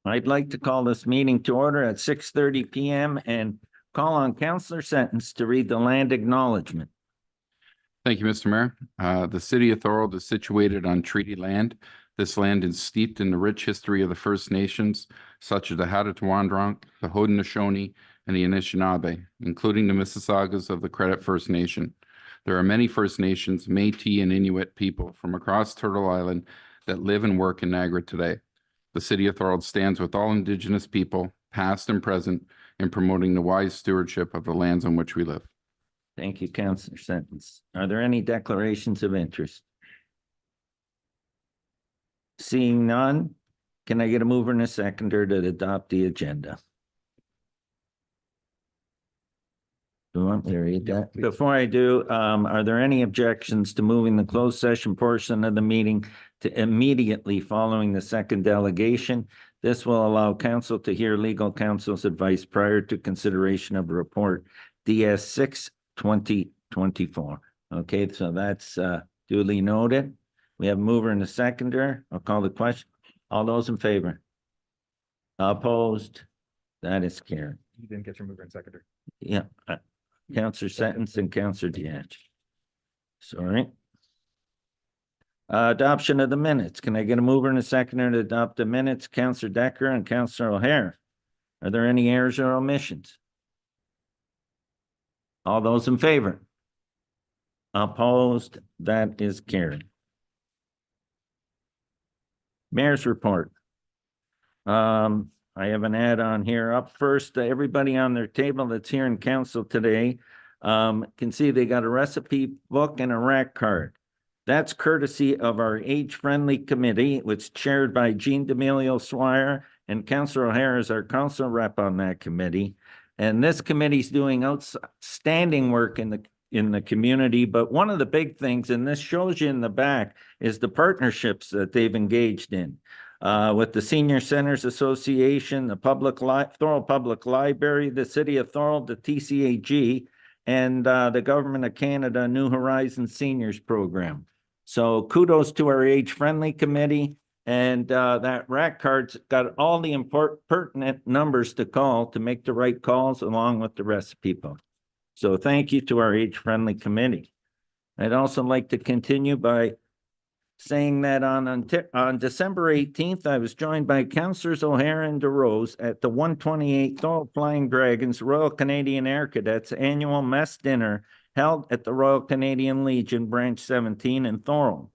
I'd like to call this meeting to order at 6:30 PM and call on Councillor Sentence to read the land acknowledgement. Thank you, Mr. Mayor. The city of Thorold is situated on treaty land. This land is steeped in the rich history of the First Nations, such as the Hattawandronk, the Haudenosaunee, and the Anishinaabe, including the Mississaugas of the Credit First Nation. There are many First Nations, Métis, and Inuit people from across Turtle Island that live and work in Niagara today. The city of Thorold stands with all Indigenous people, past and present, in promoting the wise stewardship of the lands on which we live. Thank you, Councillor Sentence. Are there any declarations of interest? Seeing none, can I get a mover and a seconder to adopt the agenda? Do you want me to read that? Before I do, are there any objections to moving the closed session portion of the meeting to immediately following the second delegation? This will allow council to hear legal counsel's advice prior to consideration of a report DS 6/2024. Okay, so that's duly noted. We have a mover and a seconder. I'll call the question. All those in favor? Opposed? That is carried. You didn't get your mover and seconder. Yeah. Councillor Sentence and Councillor Dietz. Sorry. Adoption of the minutes. Can I get a mover and a seconder to adopt the minutes? Councillor Decker and Councillor O'Hare. Are there any errors or omissions? All those in favor? Opposed? That is carried. Mayor's report. I have an add-on here. Up first, everybody on their table that's here in council today can see they got a recipe book and a rack card. That's courtesy of our age-friendly committee, which is chaired by Jean D'Amelio Swire, and Councillor O'Hare is our council rep on that committee. And this committee's doing outstanding work in the community. But one of the big things, and this shows you in the back, is the partnerships that they've engaged in. With the Senior Centers Association, the Thorold Public Library, the City of Thorold, the TCAG, and the Government of Canada New Horizons Seniors Program. So kudos to our age-friendly committee, and that rack card's got all the pertinent numbers to call to make the right calls along with the recipe book. So thank you to our age-friendly committee. I'd also like to continue by saying that on December 18th, I was joined by Councillors O'Hare and DeRose at the 128th Thorold Flying Dragons Royal Canadian Air Cadets annual mess dinner held at the Royal Canadian Legion Branch 17 in Thorold.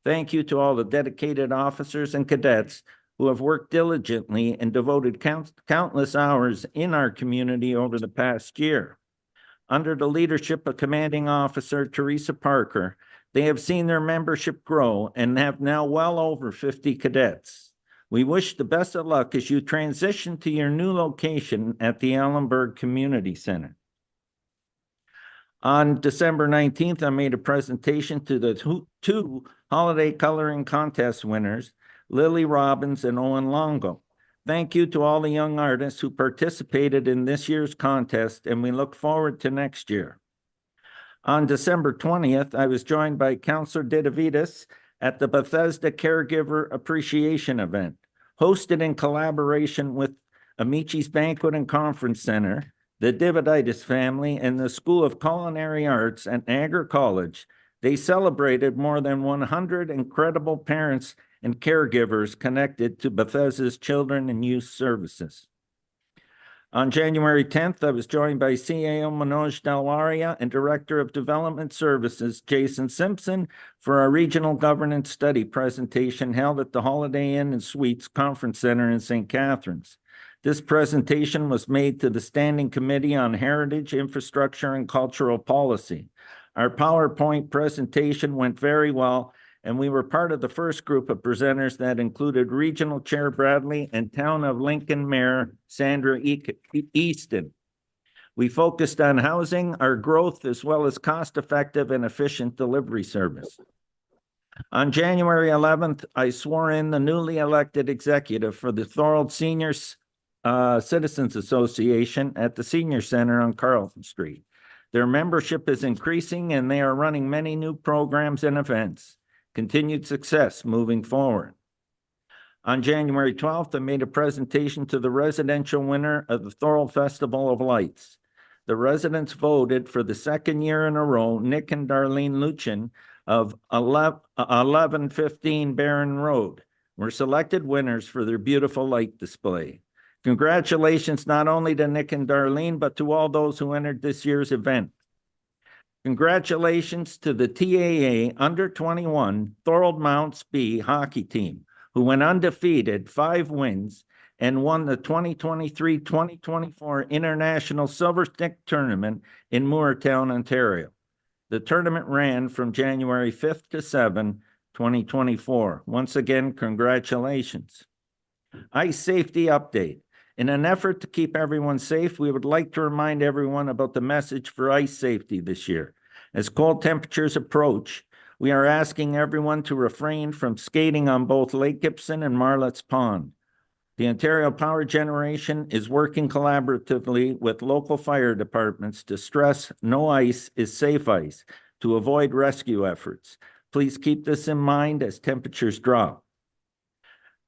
Thank you to all the dedicated officers and cadets who have worked diligently and devoted countless hours in our community over the past year. Under the leadership of Commanding Officer Teresa Parker, they have seen their membership grow and have now well over 50 cadets. We wish the best of luck as you transition to your new location at the Ellenberg Community Center. On December 19th, I made a presentation to the two holiday coloring contest winners, Lily Robbins and Owen Longo. Thank you to all the young artists who participated in this year's contest, and we look forward to next year. On December 20th, I was joined by Councillor Didavitas at the Bethesda Caregiver Appreciation Event, hosted in collaboration with Amici's Banquet and Conference Center, the Dividitis family, and the School of Culinary Arts at Niagara College. They celebrated more than 100 incredible parents and caregivers connected to Bethesda's Children and Youth Services. On January 10th, I was joined by CAO Manoj Dalwaria and Director of Development Services, Jason Simpson, for our Regional Governance Study presentation held at the Holiday Inn and Suites Conference Center in St. Catharines. This presentation was made to the Standing Committee on Heritage, Infrastructure, and Cultural Policy. Our PowerPoint presentation went very well, and we were part of the first group of presenters that included Regional Chair Bradley and Town of Lincoln Mayor Sandra Easton. We focused on housing, our growth, as well as cost-effective and efficient delivery service. On January 11th, I swore in the newly elected executive for the Thorold Seniors Citizens Association at the Senior Center on Carlton Street. Their membership is increasing, and they are running many new programs and events. Continued success moving forward. On January 12th, I made a presentation to the residential winner of the Thorold Festival of Lights. The residents voted for the second year in a row, Nick and Darlene Luchin of 1115 Barron Road were selected winners for their beautiful light display. Congratulations not only to Nick and Darlene, but to all those who entered this year's event. Congratulations to the TAA Under 21 Thorold Mounts B hockey team, who went undefeated, 5 wins, and won the 2023-2024 International Silver Stick Tournament in Moortown, Ontario. The tournament ran from January 5th to 7th, 2024. Once again, congratulations. Ice safety update. In an effort to keep everyone safe, we would like to remind everyone about the message for ice safety this year. As cold temperatures approach, we are asking everyone to refrain from skating on both Lake Gibson and Marlet's Pond. The Ontario Power Generation is working collaboratively with local fire departments to stress no ice is safe ice to avoid rescue efforts. Please keep this in mind as temperatures drop.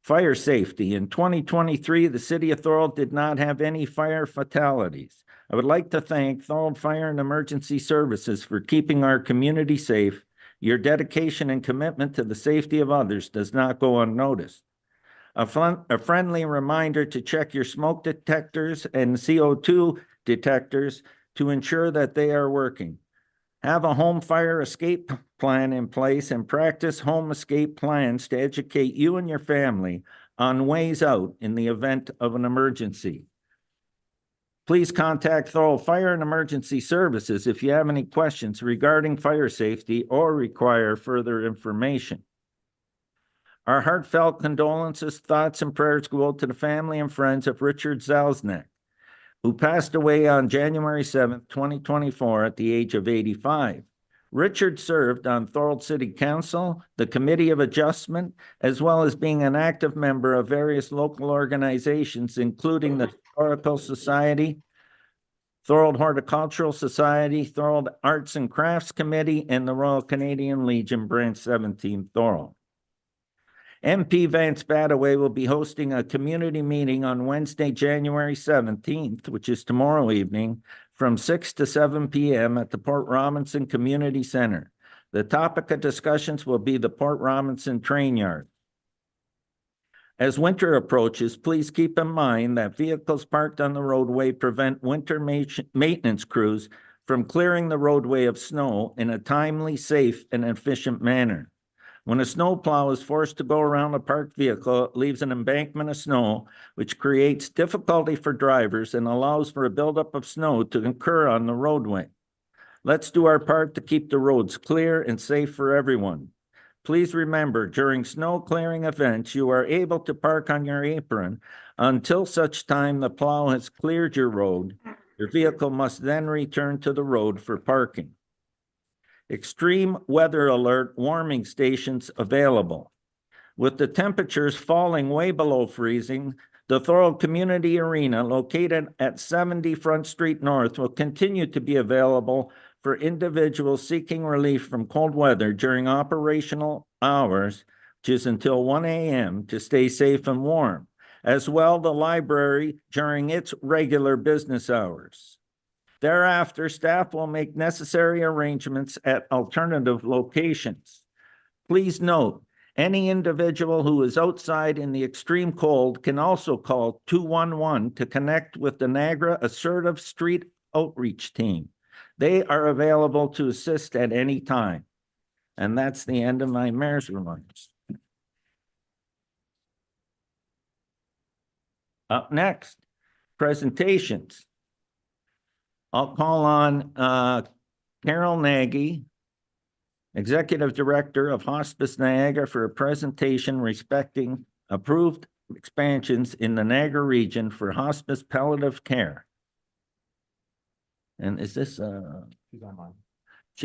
Fire safety. In 2023, the City of Thorold did not have any fire fatalities. I would like to thank Thorold Fire and Emergency Services for keeping our community safe. Your dedication and commitment to the safety of others does not go unnoticed. A friendly reminder to check your smoke detectors and CO2 detectors to ensure that they are working. Have a home fire escape plan in place and practice home escape plans to educate you and your family on ways out in the event of an emergency. Please contact Thorold Fire and Emergency Services if you have any questions regarding fire safety or require further information. Our heartfelt condolences, thoughts, and prayers go out to the family and friends of Richard Zalznak, who passed away on January 7th, 2024 at the age of 85. Richard served on Thorold City Council, the Committee of Adjustment, as well as being an active member of various local organizations, including the Historical Society, Thorold Horticultural Society, Thorold Arts and Crafts Committee, and the Royal Canadian Legion Branch 17 Thorold. MP Vance Badaway will be hosting a community meeting on Wednesday, January 17th, which is tomorrow evening, from 6 to 7 p.m. at the Port Robinson Community Center. The topic of discussions will be the Port Robinson Train Yard. As winter approaches, please keep in mind that vehicles parked on the roadway prevent winter maintenance crews from clearing the roadway of snow in a timely, safe, and efficient manner. When a snowplow is forced to go around a parked vehicle, it leaves an embankment of snow, which creates difficulty for drivers and allows for a buildup of snow to occur on the roadway. Let's do our part to keep the roads clear and safe for everyone. Please remember, during snow clearing events, you are able to park on your apron until such time the plow has cleared your road. Your vehicle must then return to the road for parking. Extreme weather alert warming stations available. With the temperatures falling way below freezing, the Thorold Community Arena, located at 70 Front Street North, will continue to be available for individuals seeking relief from cold weather during operational hours, which is until 1 a.m., to stay safe and warm. As well, the library during its regular business hours. Thereafter, staff will make necessary arrangements at alternative locations. Please note, any individual who is outside in the extreme cold can also call 211 to connect with the Niagara Assertive Street Outreach Team. They are available to assist at any time. And that's the end of my mayor's remarks. Up next, presentations. I'll call on Carol Nagy, Executive Director of Hospice Niagara, for a presentation respecting approved expansions in the Niagara region for hospice palliative care. And is this She's online.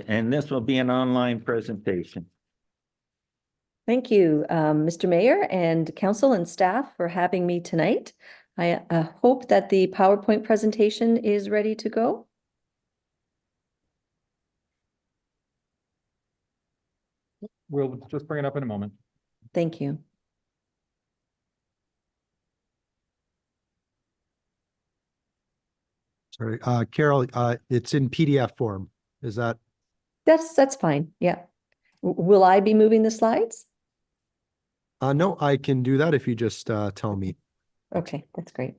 and this will be an online presentation. Thank you, Mr. Mayor and council and staff, for having me tonight. I hope that the PowerPoint presentation is ready to go. We'll just bring it up in a moment. Thank you. Sorry, Carol, it's in PDF form. Is that? That's fine. Yeah. Will I be moving the slides? No, I can do that if you just tell me. Okay, that's great.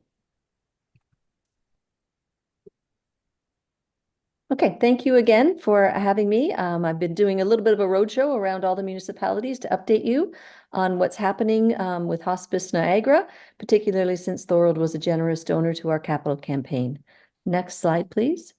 Okay, thank you again for having me. I've been doing a little bit of a roadshow around all the municipalities to update you on what's happening with Hospice Niagara, particularly since Thorold was a generous donor to our capital campaign. Next slide, please.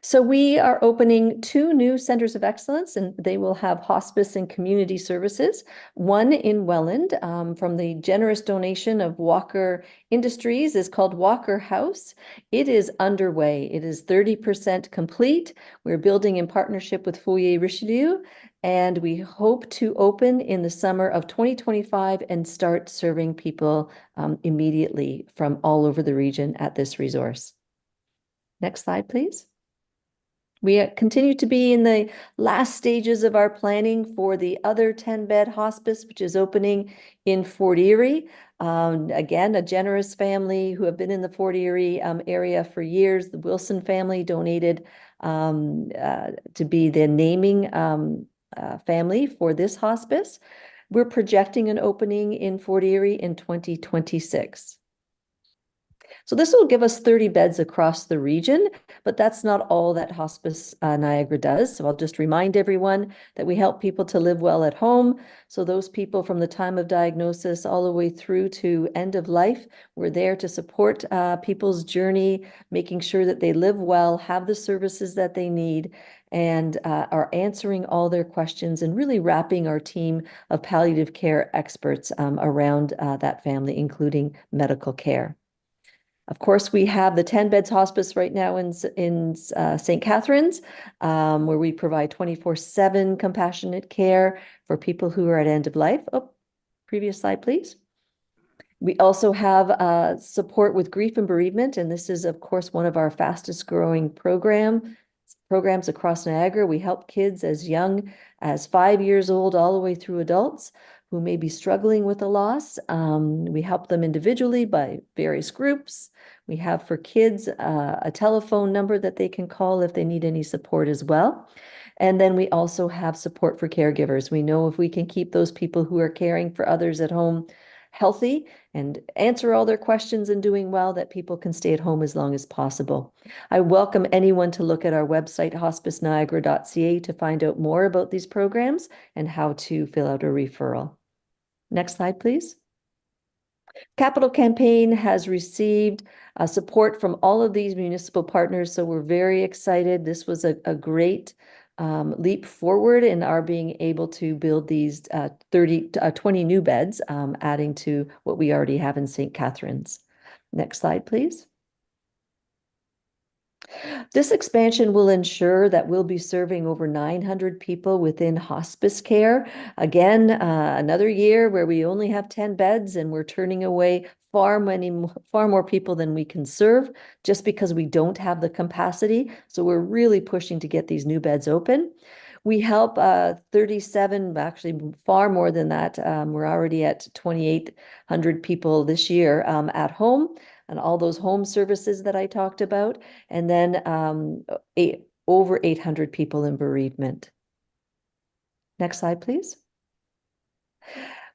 So we are opening 2 new centers of excellence, and they will have hospice and community services. One in Welland, from the generous donation of Walker Industries, is called Walker House. It is underway. It is 30% complete. We're building in partnership with Foyer Richelieu, and we hope to open in the summer of 2025 and start serving people immediately from all over the region at this resource. Next slide, please. We continue to be in the last stages of our planning for the other 10-bed hospice, which is opening in Fort Erie. Again, a generous family who have been in the Fort Erie area for years. The Wilson family donated to be the naming family for this hospice. We're projecting an opening in Fort Erie in 2026. So this will give us 30 beds across the region, but that's not all that Hospice Niagara does. So I'll just remind everyone that we help people to live well at home. So those people from the time of diagnosis all the way through to end of life, we're there to support people's journey, making sure that they live well, have the services that they need, and are answering all their questions and really wrapping our team of palliative care experts around that family, including medical care. Of course, we have the 10 beds hospice right now in St. Catharines, where we provide 24/7 compassionate care for people who are at end of life. Oh, previous slide, please. We also have support with grief and bereavement, and this is, of course, one of our fastest growing programs across Niagara. We help kids as young as 5 years old all the way through adults who may be struggling with a loss. We help them individually by various groups. We have for kids a telephone number that they can call if they need any support as well. And then we also have support for caregivers. We know if we can keep those people who are caring for others at home healthy and answer all their questions and doing well, that people can stay at home as long as possible. I welcome anyone to look at our website, hospiceniagara.ca, to find out more about these programs and how to fill out a referral. Next slide, please. Capital Campaign has received support from all of these municipal partners, so we're very excited. This was a great leap forward in our being able to build these 20 new beds, adding to what we already have in St. Catharines. Next slide, please. This expansion will ensure that we'll be serving over 900 people within hospice care. Again, another year where we only have 10 beds and we're turning away far more people than we can serve just because we don't have the capacity. So we're really pushing to get these new beds open. We help 37, actually far more than that. We're already at 2,800 people this year at home, and all those home services that I talked about, and then over 800 people in bereavement. Next slide, please.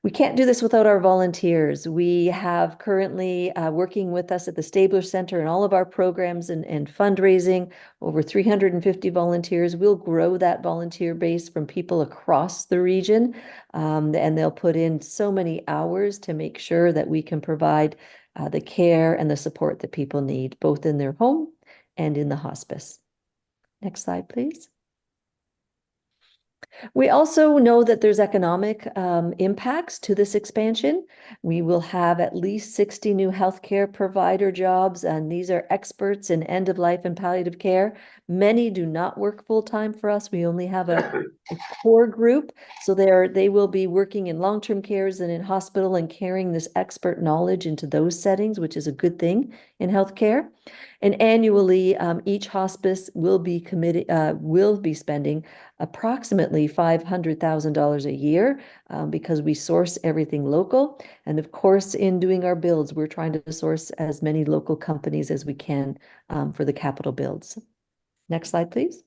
We can't do this without our volunteers. We have currently working with us at the Stabler Center and all of our programs and fundraising, over 350 volunteers. We'll grow that volunteer base from people across the region, and they'll put in so many hours to make sure that we can provide the care and the support that people need, both in their home and in the hospice. Next slide, please. We also know that there's economic impacts to this expansion. We will have at least 60 new healthcare provider jobs, and these are experts in end of life and palliative care. Many do not work full-time for us. We only have a core group, so they will be working in long-term cares and in hospital and carrying this expert knowledge into those settings, which is a good thing in healthcare. And annually, each hospice will be spending approximately $500,000 a year because we source everything local. And of course, in doing our builds, we're trying to source as many local companies as we can for the capital builds. Next slide, please.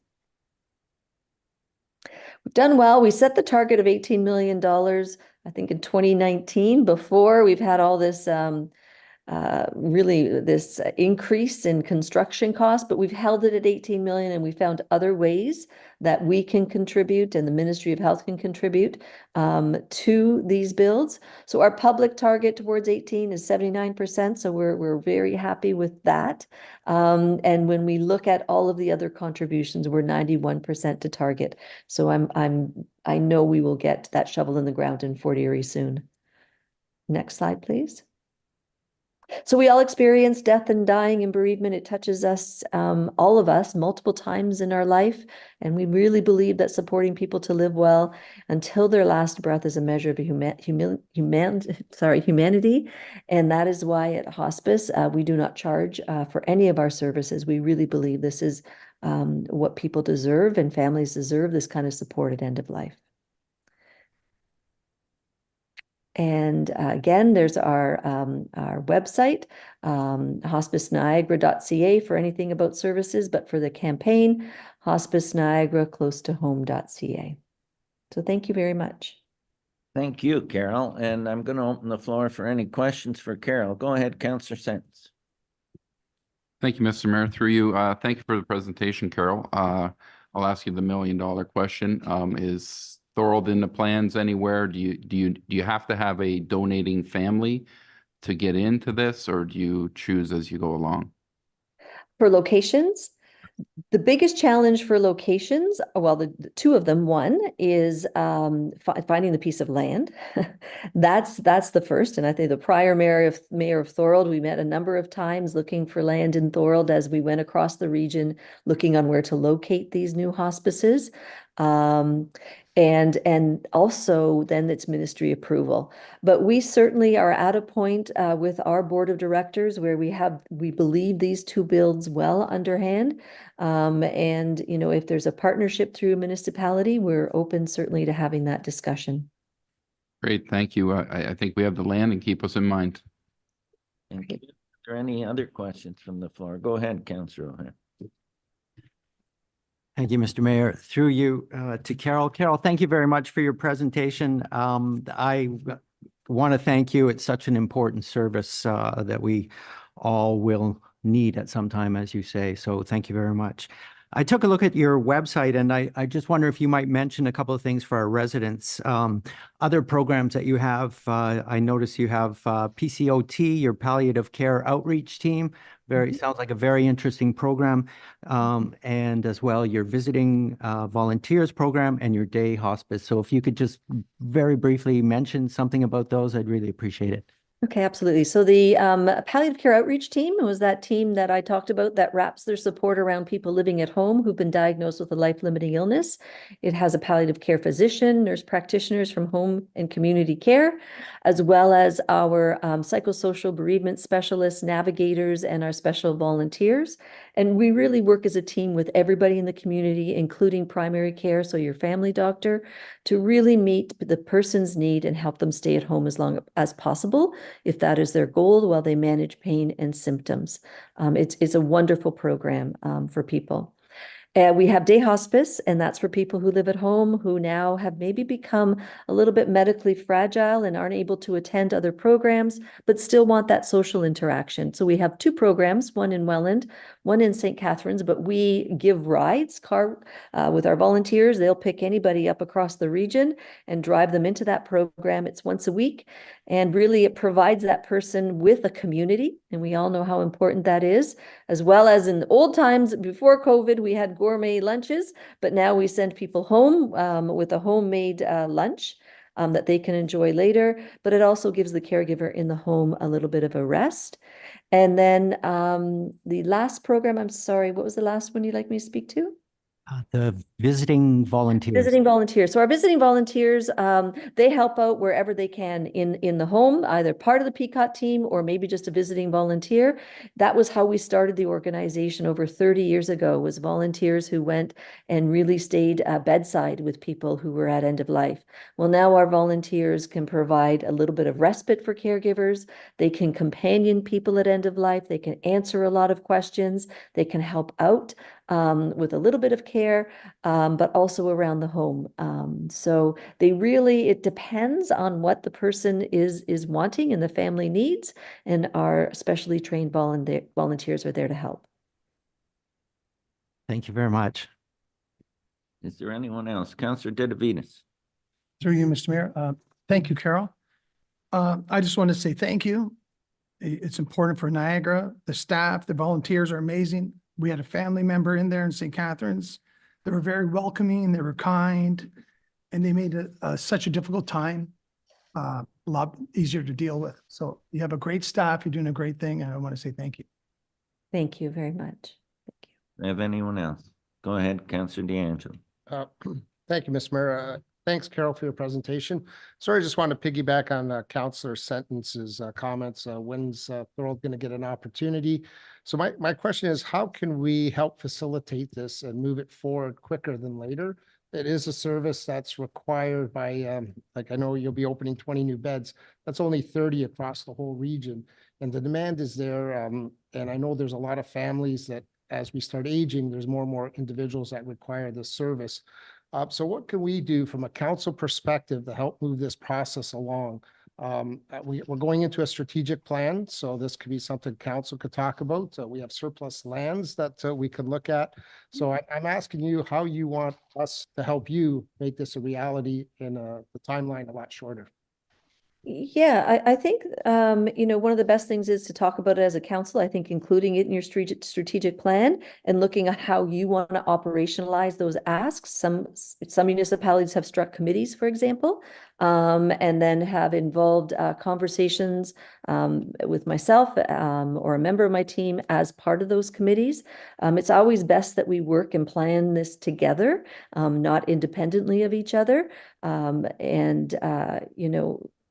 We've done well. We set the target of $18 million, I think, in 2019. Before we've had all this really this increase in construction costs, but we've held it at 18 million, and we found other ways that we can contribute and the Ministry of Health can contribute to these builds. So our public target towards 18 is 79%. So we're very happy with that. And when we look at all of the other contributions, we're 91% to target. So I know we will get that shovel in the ground in Fort Erie soon. Next slide, please. So we all experience death and dying and bereavement. It touches us, all of us, multiple times in our life. And we really believe that supporting people to live well until their last breath is a measure of humanity. And that is why at hospice, we do not charge for any of our services. We really believe this is what people deserve, and families deserve this kind of support at end of life. And again, there's our website, hospiceniagara.ca for anything about services, but for the campaign, Hospice Niagara close to home.ca. So thank you very much. Thank you, Carol. And I'm going to open the floor for any questions for Carol. Go ahead, Councillor Sentence. Thank you, Mr. Mayor. Through you, thank you for the presentation, Carol. I'll ask you the million-dollar question. Is Thorold in the plans anywhere? Do you have to have a donating family to get into this, or do you choose as you go along? For locations, the biggest challenge for locations, well, the two of them, one is finding the piece of land. That's the first. And I think the prior mayor of Thorold, we met a number of times looking for land in Thorold as we went across the region, looking on where to locate these new hospices. And also then it's ministry approval. But we certainly are at a point with our board of directors where we believe these two builds well underhand. And, you know, if there's a partnership through a municipality, we're open certainly to having that discussion. Great, thank you. I think we have the land, and keep us in mind. Thank you. Are there any other questions from the floor? Go ahead, Councillor O'Hare. Thank you, Mr. Mayor. Through you to Carol. Carol, thank you very much for your presentation. I want to thank you. It's such an important service that we all will need at some time, as you say. So thank you very much. I took a look at your website, and I just wonder if you might mention a couple of things for our residents. Other programs that you have, I notice you have PCOT, your palliative care outreach team. Sounds like a very interesting program. And as well, your visiting volunteers program and your day hospice. So if you could just very briefly mention something about those, I'd really appreciate it. Okay, absolutely. So the palliative care outreach team was that team that I talked about that wraps their support around people living at home who've been diagnosed with a life-limiting illness. It has a palliative care physician, nurse practitioners from home and community care, as well as our psychosocial bereavement specialists, navigators, and our special volunteers. And we really work as a team with everybody in the community, including primary care, so your family doctor, to really meet the person's need and help them stay at home as long as possible, if that is their goal, while they manage pain and symptoms. It's a wonderful program for people. We have day hospice, and that's for people who live at home who now have maybe become a little bit medically fragile and aren't able to attend other programs, but still want that social interaction. So we have two programs, one in Welland, one in St. Catharines, but we give rides with our volunteers. They'll pick anybody up across the region and drive them into that program. It's once a week, and really it provides that person with a community, and we all know how important that is, as well as in old times before COVID, we had gourmet lunches, but now we send people home with a homemade lunch that they can enjoy later, but it also gives the caregiver in the home a little bit of a rest. And then the last program, I'm sorry, what was the last one you'd like me to speak to? The visiting volunteers. Visiting volunteers. So our visiting volunteers, they help out wherever they can in the home, either part of the PCOT team or maybe just a visiting volunteer. That was how we started the organization over 30 years ago, was volunteers who went and really stayed bedside with people who were at end of life. Well, now our volunteers can provide a little bit of respite for caregivers. They can companion people at end of life. They can answer a lot of questions. They can help out with a little bit of care, but also around the home. So they really, it depends on what the person is wanting and the family needs, and our specially trained volunteers are there to help. Thank you very much. Is there anyone else? Councillor Didavides. Through you, Mr. Mayor. Thank you, Carol. I just want to say thank you. It's important for Niagara. The staff, the volunteers are amazing. We had a family member in there in St. Catharines. They were very welcoming, they were kind, and they made such a difficult time a lot easier to deal with. So you have a great staff, you're doing a great thing, and I want to say thank you. Thank you very much. Thank you. Have anyone else? Go ahead, Councillor DeAngelo. Thank you, Mr. Mayor. Thanks, Carol, for your presentation. Sorry, I just want to piggyback on Councillor Sentence's comments. When's Thorold going to get an opportunity? So my question is, how can we help facilitate this and move it forward quicker than later? It is a service that's required by, like I know you'll be opening 20 new beds. That's only 30 across the whole region. And the demand is there. And I know there's a lot of families that as we start aging, there's more and more individuals that require this service. So what can we do from a council perspective to help move this process along? We're going into a strategic plan, so this could be something council could talk about. We have surplus lands that we could look at. So I'm asking you how you want us to help you make this a reality in the timeline a lot shorter. Yeah, I think, one of the best things is to talk about it as a council. I think including it in your strategic plan and looking at how you want to operationalize those asks. Some municipalities have struck committees, for example, and then have involved conversations with myself or a member of my team as part of those committees. It's always best that we work and plan this together, not independently of each other.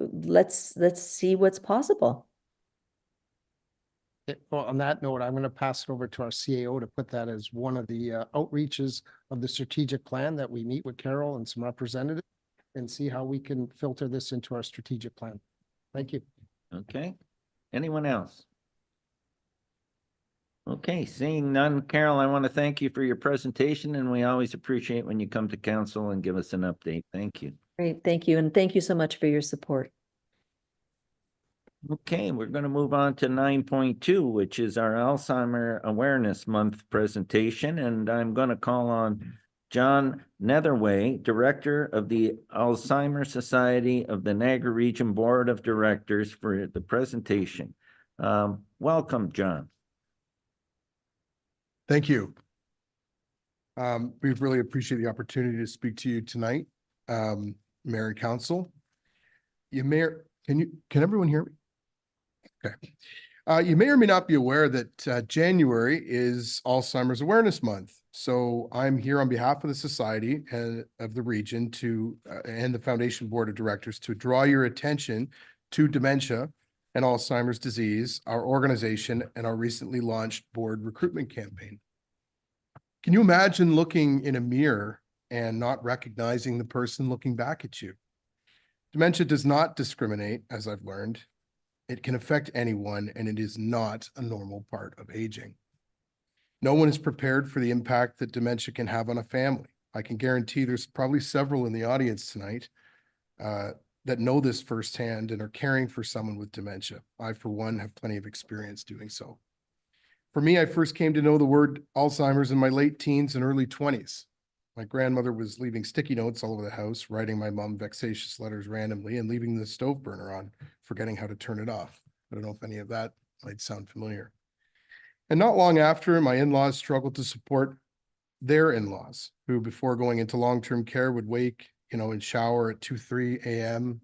Let's see what's possible. Well, on that note, I'm going to pass it over to our CAO to put that as one of the outreaches of the strategic plan that we meet with Carol and some representatives and see how we can filter this into our strategic plan. Thank you. Okay. Anyone else? Okay, seeing none, Carol, I want to thank you for your presentation, and we always appreciate when you come to council and give us an update. Thank you. Great, thank you. And thank you so much for your support. Okay, we're going to move on to 9.2, which is our Alzheimer Awareness Month presentation. And I'm going to call on John Netherway, Director of the Alzheimer Society of the Niagara Region Board of Directors, for the presentation. Welcome, John. Thank you. We really appreciate the opportunity to speak to you tonight, Mayor and Council. Can everyone hear me? Okay. You may or may not be aware that January is Alzheimer's Awareness Month. So I'm here on behalf of the Society and of the region and the Foundation Board of Directors to draw your attention to dementia and Alzheimer's disease, our organization, and our recently launched board recruitment campaign. Can you imagine looking in a mirror and not recognizing the person looking back at you? Dementia does not discriminate, as I've learned. It can affect anyone, and it is not a normal part of aging. No one is prepared for the impact that dementia can have on a family. I can guarantee there's probably several in the audience tonight that know this firsthand and are caring for someone with dementia. I, for one, have plenty of experience doing so. For me, I first came to know the word Alzheimer's in my late teens and early 20s. My grandmother was leaving sticky notes all over the house, writing my mom vexatious letters randomly, and leaving the stove burner on, forgetting how to turn it off. I don't know if any of that might sound familiar. And not long after, my in-laws struggled to support their in-laws, who before going into long-term care would wake, and shower at 2, 3 a.m.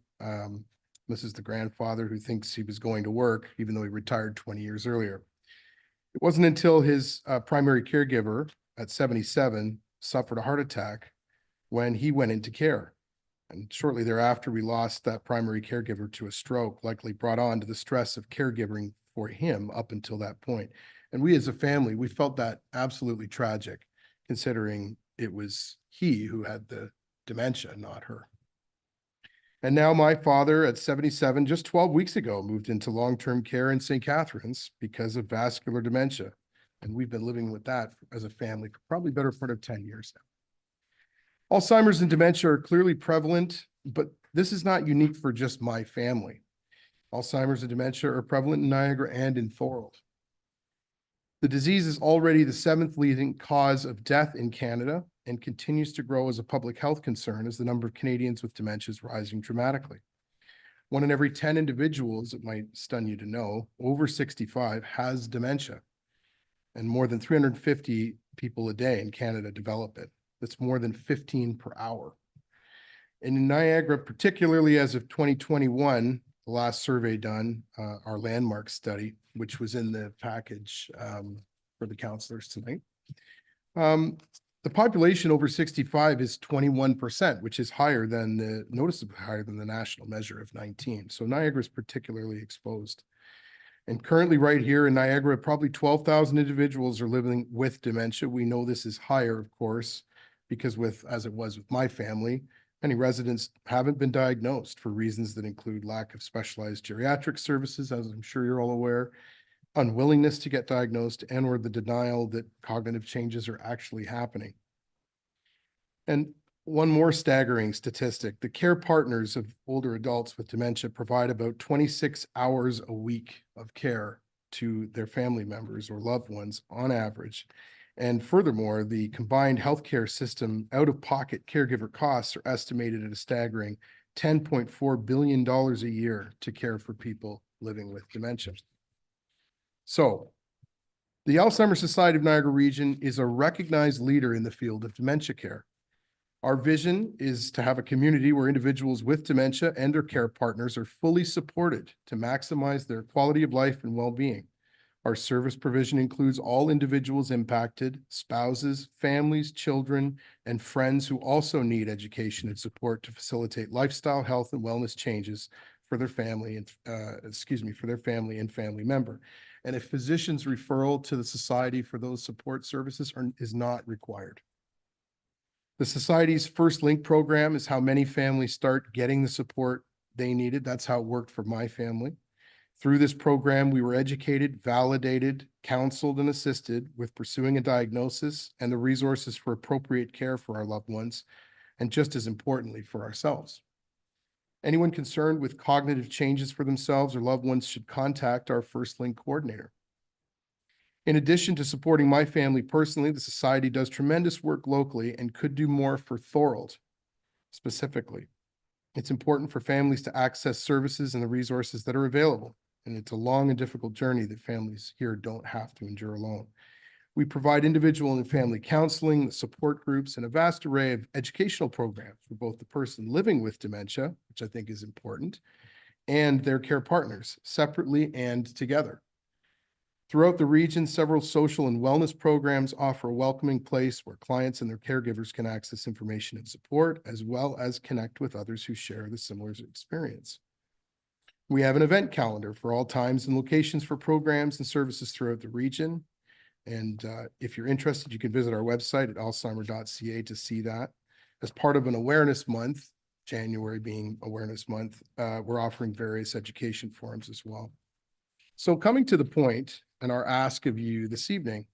This is the grandfather who thinks he was going to work, even though he retired 20 years earlier. It wasn't until his primary caregiver at 77 suffered a heart attack when he went into care. And shortly thereafter, we lost that primary caregiver to a stroke, likely brought on to the stress of caregiving for him up until that point. And we as a family, we felt that absolutely tragic, considering it was he who had the dementia, not her. And now my father at 77, just 12 weeks ago, moved into long-term care in St. Catharines because of vascular dementia. And we've been living with that as a family for probably better part of 10 years now. Alzheimer's and dementia are clearly prevalent, but this is not unique for just my family. Alzheimer's and dementia are prevalent in Niagara and in Thorold. The disease is already the 7th leading cause of death in Canada and continues to grow as a public health concern as the number of Canadians with dementia is rising dramatically. 1 in every 10 individuals, it might stun you to know, over 65 has dementia, and more than 350 people a day in Canada develop it. That's more than 15 per hour. And in Niagara, particularly as of 2021, the last survey done, our landmark study, which was in the package for the counselors tonight. The population over 65 is 21%, which is higher than noticeably higher than the national measure of 19. So Niagara is particularly exposed. And currently right here in Niagara, probably 12,000 individuals are living with dementia. We know this is higher, of course, because as it was with my family, many residents haven't been diagnosed for reasons that include lack of specialized geriatric services, as I'm sure you're all aware, unwillingness to get diagnosed, and or the denial that cognitive changes are actually happening. And one more staggering statistic, the care partners of older adults with dementia provide about 26 hours a week of care to their family members or loved ones on average. And furthermore, the combined healthcare system out-of-pocket caregiver costs are estimated at a staggering $10.4 billion a year to care for people living with dementia. So, the Alzheimer's Society of Niagara Region is a recognized leader in the field of dementia care. Our vision is to have a community where individuals with dementia and their care partners are fully supported to maximize their quality of life and well-being. Our service provision includes all individuals impacted, spouses, families, children, and friends who also need education and support to facilitate lifestyle, health, and wellness changes for their family and family member. And a physician's referral to the society for those support services is not required. The Society's First Link program is how many families start getting the support they needed. That's how it worked for my family. Through this program, we were educated, validated, counseled, and assisted with pursuing a diagnosis and the resources for appropriate care for our loved ones, and just as importantly, for ourselves. Anyone concerned with cognitive changes for themselves or loved ones should contact our First Link coordinator. In addition to supporting my family personally, the Society does tremendous work locally and could do more for Thorold specifically. It's important for families to access services and the resources that are available, and it's a long and difficult journey that families here don't have to endure alone. We provide individual and family counseling, support groups, and a vast array of educational programs for both the person living with dementia, which I think is important, and their care partners, separately and together. Throughout the region, several social and wellness programs offer a welcoming place where clients and their caregivers can access information and support, as well as connect with others who share the similar experience. We have an event calendar for all times and locations for programs and services throughout the region. And if you're interested, you can visit our website at alzheimer.ca to see that. As part of an awareness month, January being awareness month, we're offering various education forums as well. So coming to the point and our ask of you this evening,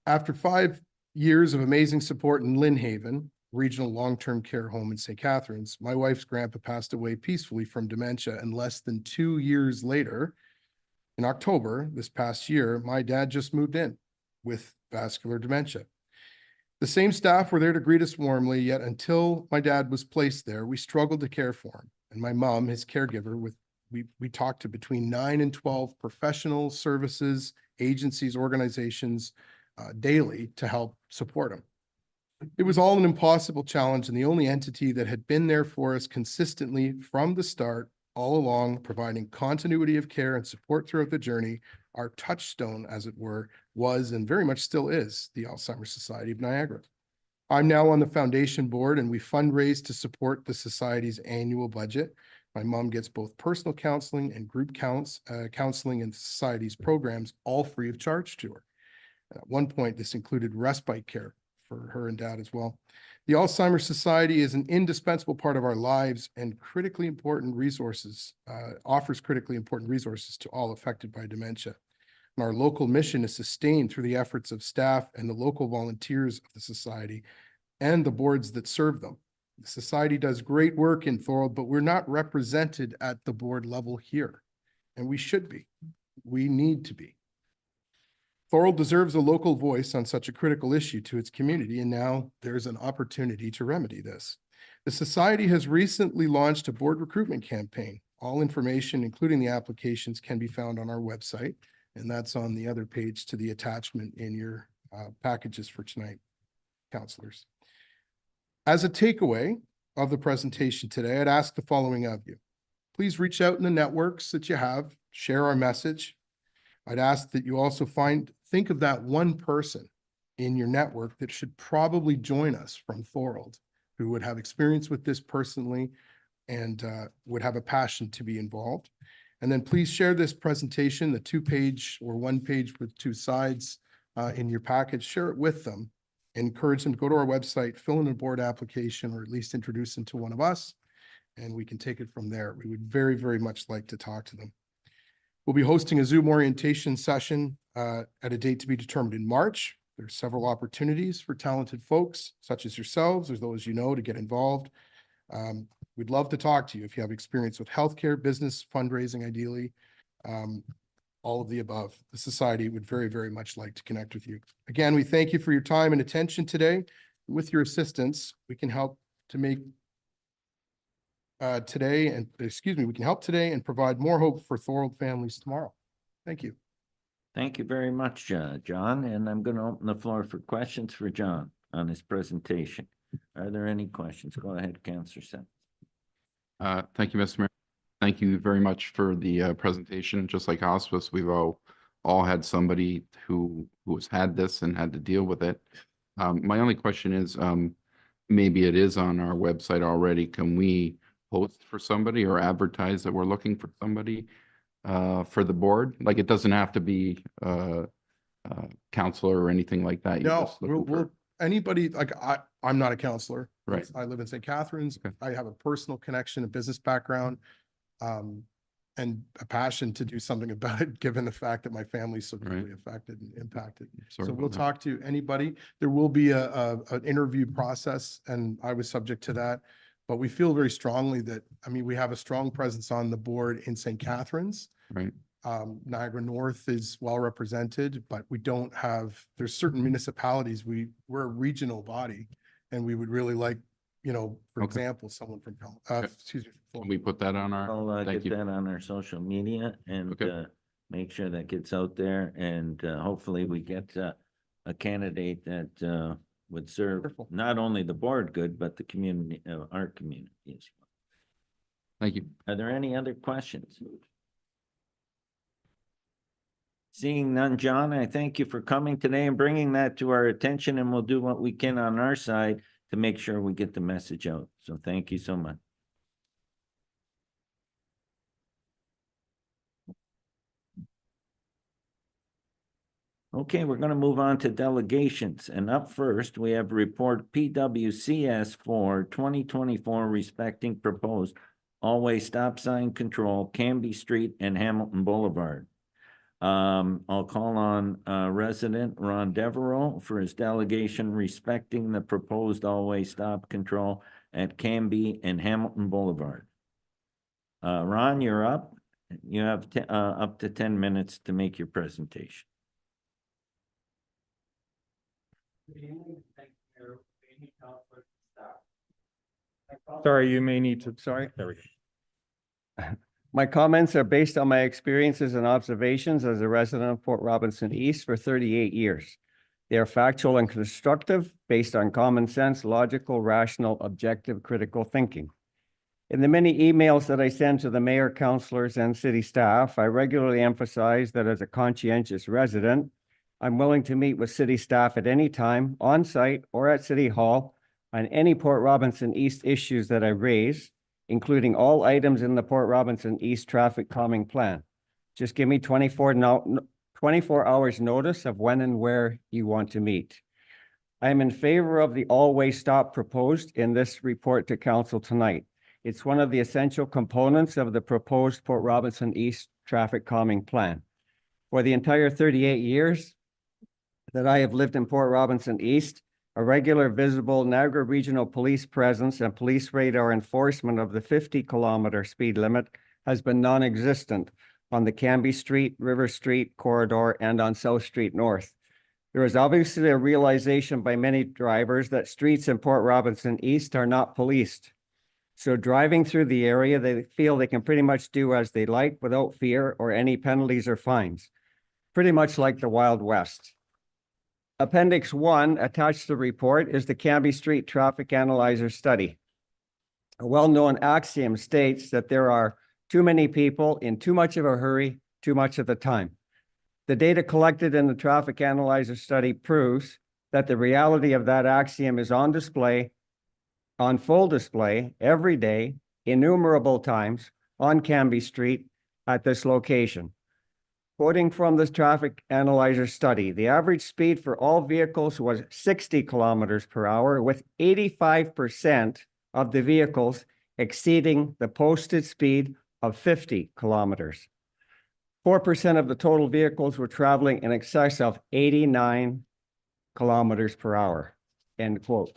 after 5 years of amazing support in Lynn Haven, regional long-term care home in St. Catharines, my wife's grandpa passed away peacefully from dementia, and less than 2 years later, in October this past year, my dad just moved in with vascular dementia. The same staff were there to greet us warmly, yet until my dad was placed there, we struggled to care for him. And my mom, his caregiver, we talked to between 9 and 12 professional services, agencies, organizations daily to help support him. It was all an impossible challenge, and the only entity that had been there for us consistently from the start, all along, providing continuity of care and support throughout the journey, our touchstone, as it were, was and very much still is the Alzheimer's Society of Niagara. I'm now on the foundation board and we fundraise to support the society's annual budget. My mom gets both personal counseling and group counseling in the society's programs, all free of charge to her. At one point, this included respite care for her and dad as well. The Alzheimer's Society is an indispensable part of our lives and critically important resources, offers critically important resources to all affected by dementia. And our local mission is sustained through the efforts of staff and the local volunteers of the society and the boards that serve them. The society does great work in Thorold, but we're not represented at the board level here, and we should be. We need to be. Thorold deserves a local voice on such a critical issue to its community, and now there's an opportunity to remedy this. The society has recently launched a board recruitment campaign. All information, including the applications, can be found on our website, and that's on the other page to the attachment in your packages for tonight, counselors. As a takeaway of the presentation today, I'd ask the following of you. Please reach out in the networks that you have, share our message. I'd ask that you also think of that one person in your network that should probably join us from Thorold, who would have experience with this personally and would have a passion to be involved. And then please share this presentation, the 2-page or 1-page with 2 sides in your package, share it with them. Encourage them to go to our website, fill in a board application, or at least introduce them to one of us, and we can take it from there. We would very, very much like to talk to them. We'll be hosting a Zoom orientation session at a date to be determined in March. There's several opportunities for talented folks such as yourselves or those you know to get involved. We'd love to talk to you if you have experience with healthcare, business, fundraising, ideally, all of the above. The society would very, very much like to connect with you. Again, we thank you for your time and attention today. With your assistance, we can help to make we can help today and provide more hope for Thorold families tomorrow. Thank you. Thank you very much, John. And I'm going to open the floor for questions for John on his presentation. Are there any questions? Go ahead, Councillor Sen. Thank you, Mr. Mayor. Thank you very much for the presentation. Just like hospice, we've all had somebody who has had this and had to deal with it. My only question is, maybe it is on our website already. Can we post for somebody or advertise that we're looking for somebody for the board? Like, it doesn't have to be counselor or anything like that. You're No, just looking for- anybody, like I'm not a counselor. Right. I live in St. Catharines. Okay. I have a personal connection, a business background, and a passion to do something about it, given the fact that my family's so deeply affected and impacted. Sorry So about we'll that. talk to anybody. There will be an interview process, and I was subject to that. But we feel very strongly that, I mean, we have a strong presence on the board in St. Catharines. Right. Niagara North is well represented, but we don't have, there's certain municipalities, we're a regional body, and we would really like, you know, for Okay. example, someone from, Okay. excuse me. Can we put that on our, I'll thank get you. that on our social media and Okay. make sure that gets out there. And hopefully we get a candidate that would serve Wonderful. not only the board good, but the community, our community as well. Thank you. Are there any other questions? Seeing none, John, I thank you for coming today and bringing that to our attention, and we'll do what we can on our side to make sure we get the message out. So thank you so much. Okay, we're going to move on to delegations. And up first, we have report PWCS for 2024 respecting proposed all-way stop sign control, Canby Street and Hamilton Boulevard. I'll call on resident Ron Devereaux for his delegation respecting the proposed all-way stop control at Canby and Hamilton Boulevard. Ron, you're up. You have up to 10 minutes to make your presentation. Sorry, you may need to, sorry, there we go. My comments are based on my experiences and observations as a resident of Port Robinson East for 38 years. They are factual and constructive, based on common sense, logical, rational, objective, critical thinking. In the many emails that I send to the mayor, councilors, and city staff, I regularly emphasize that as a conscientious resident, I'm willing to meet with city staff at any time, on site or at City Hall, on any Port Robinson East issues that I raise, including all items in the Port Robinson East traffic calming plan. Just give me 24 hours notice of when and where you want to meet. I am in favor of the all-way stop proposed in this report to council tonight. It's one of the essential components of the proposed Port Robinson East traffic calming plan. For the entire 38 years that I have lived in Port Robinson East, a regular visible Niagara Regional Police presence and police radar enforcement of the 50-kilometer speed limit has been non-existent on the Cambie Street, River Street corridor, and on South Street North. There is obviously a realization by many drivers that streets in Port Robinson East are not policed. So driving through the area, they feel they can pretty much do as they like without fear or any penalties or fines. Pretty much like the Wild West. Appendix 1 attached to the report is the Cambie Street Traffic Analyzer Study. A well-known axiom states that there are too many people in too much of a hurry, too much of the time. The data collected in the Traffic Analyzer Study proves that the reality of that axiom is on display, on full display, every day, innumerable times, on Cambie Street at this location. Quoting from this Traffic Analyzer Study, the average speed for all vehicles was 60 kilometers per hour, with 85% of the vehicles exceeding the posted speed of 50 kilometers. 4% of the total vehicles were traveling in excess of 89 kilometers per hour, end quote.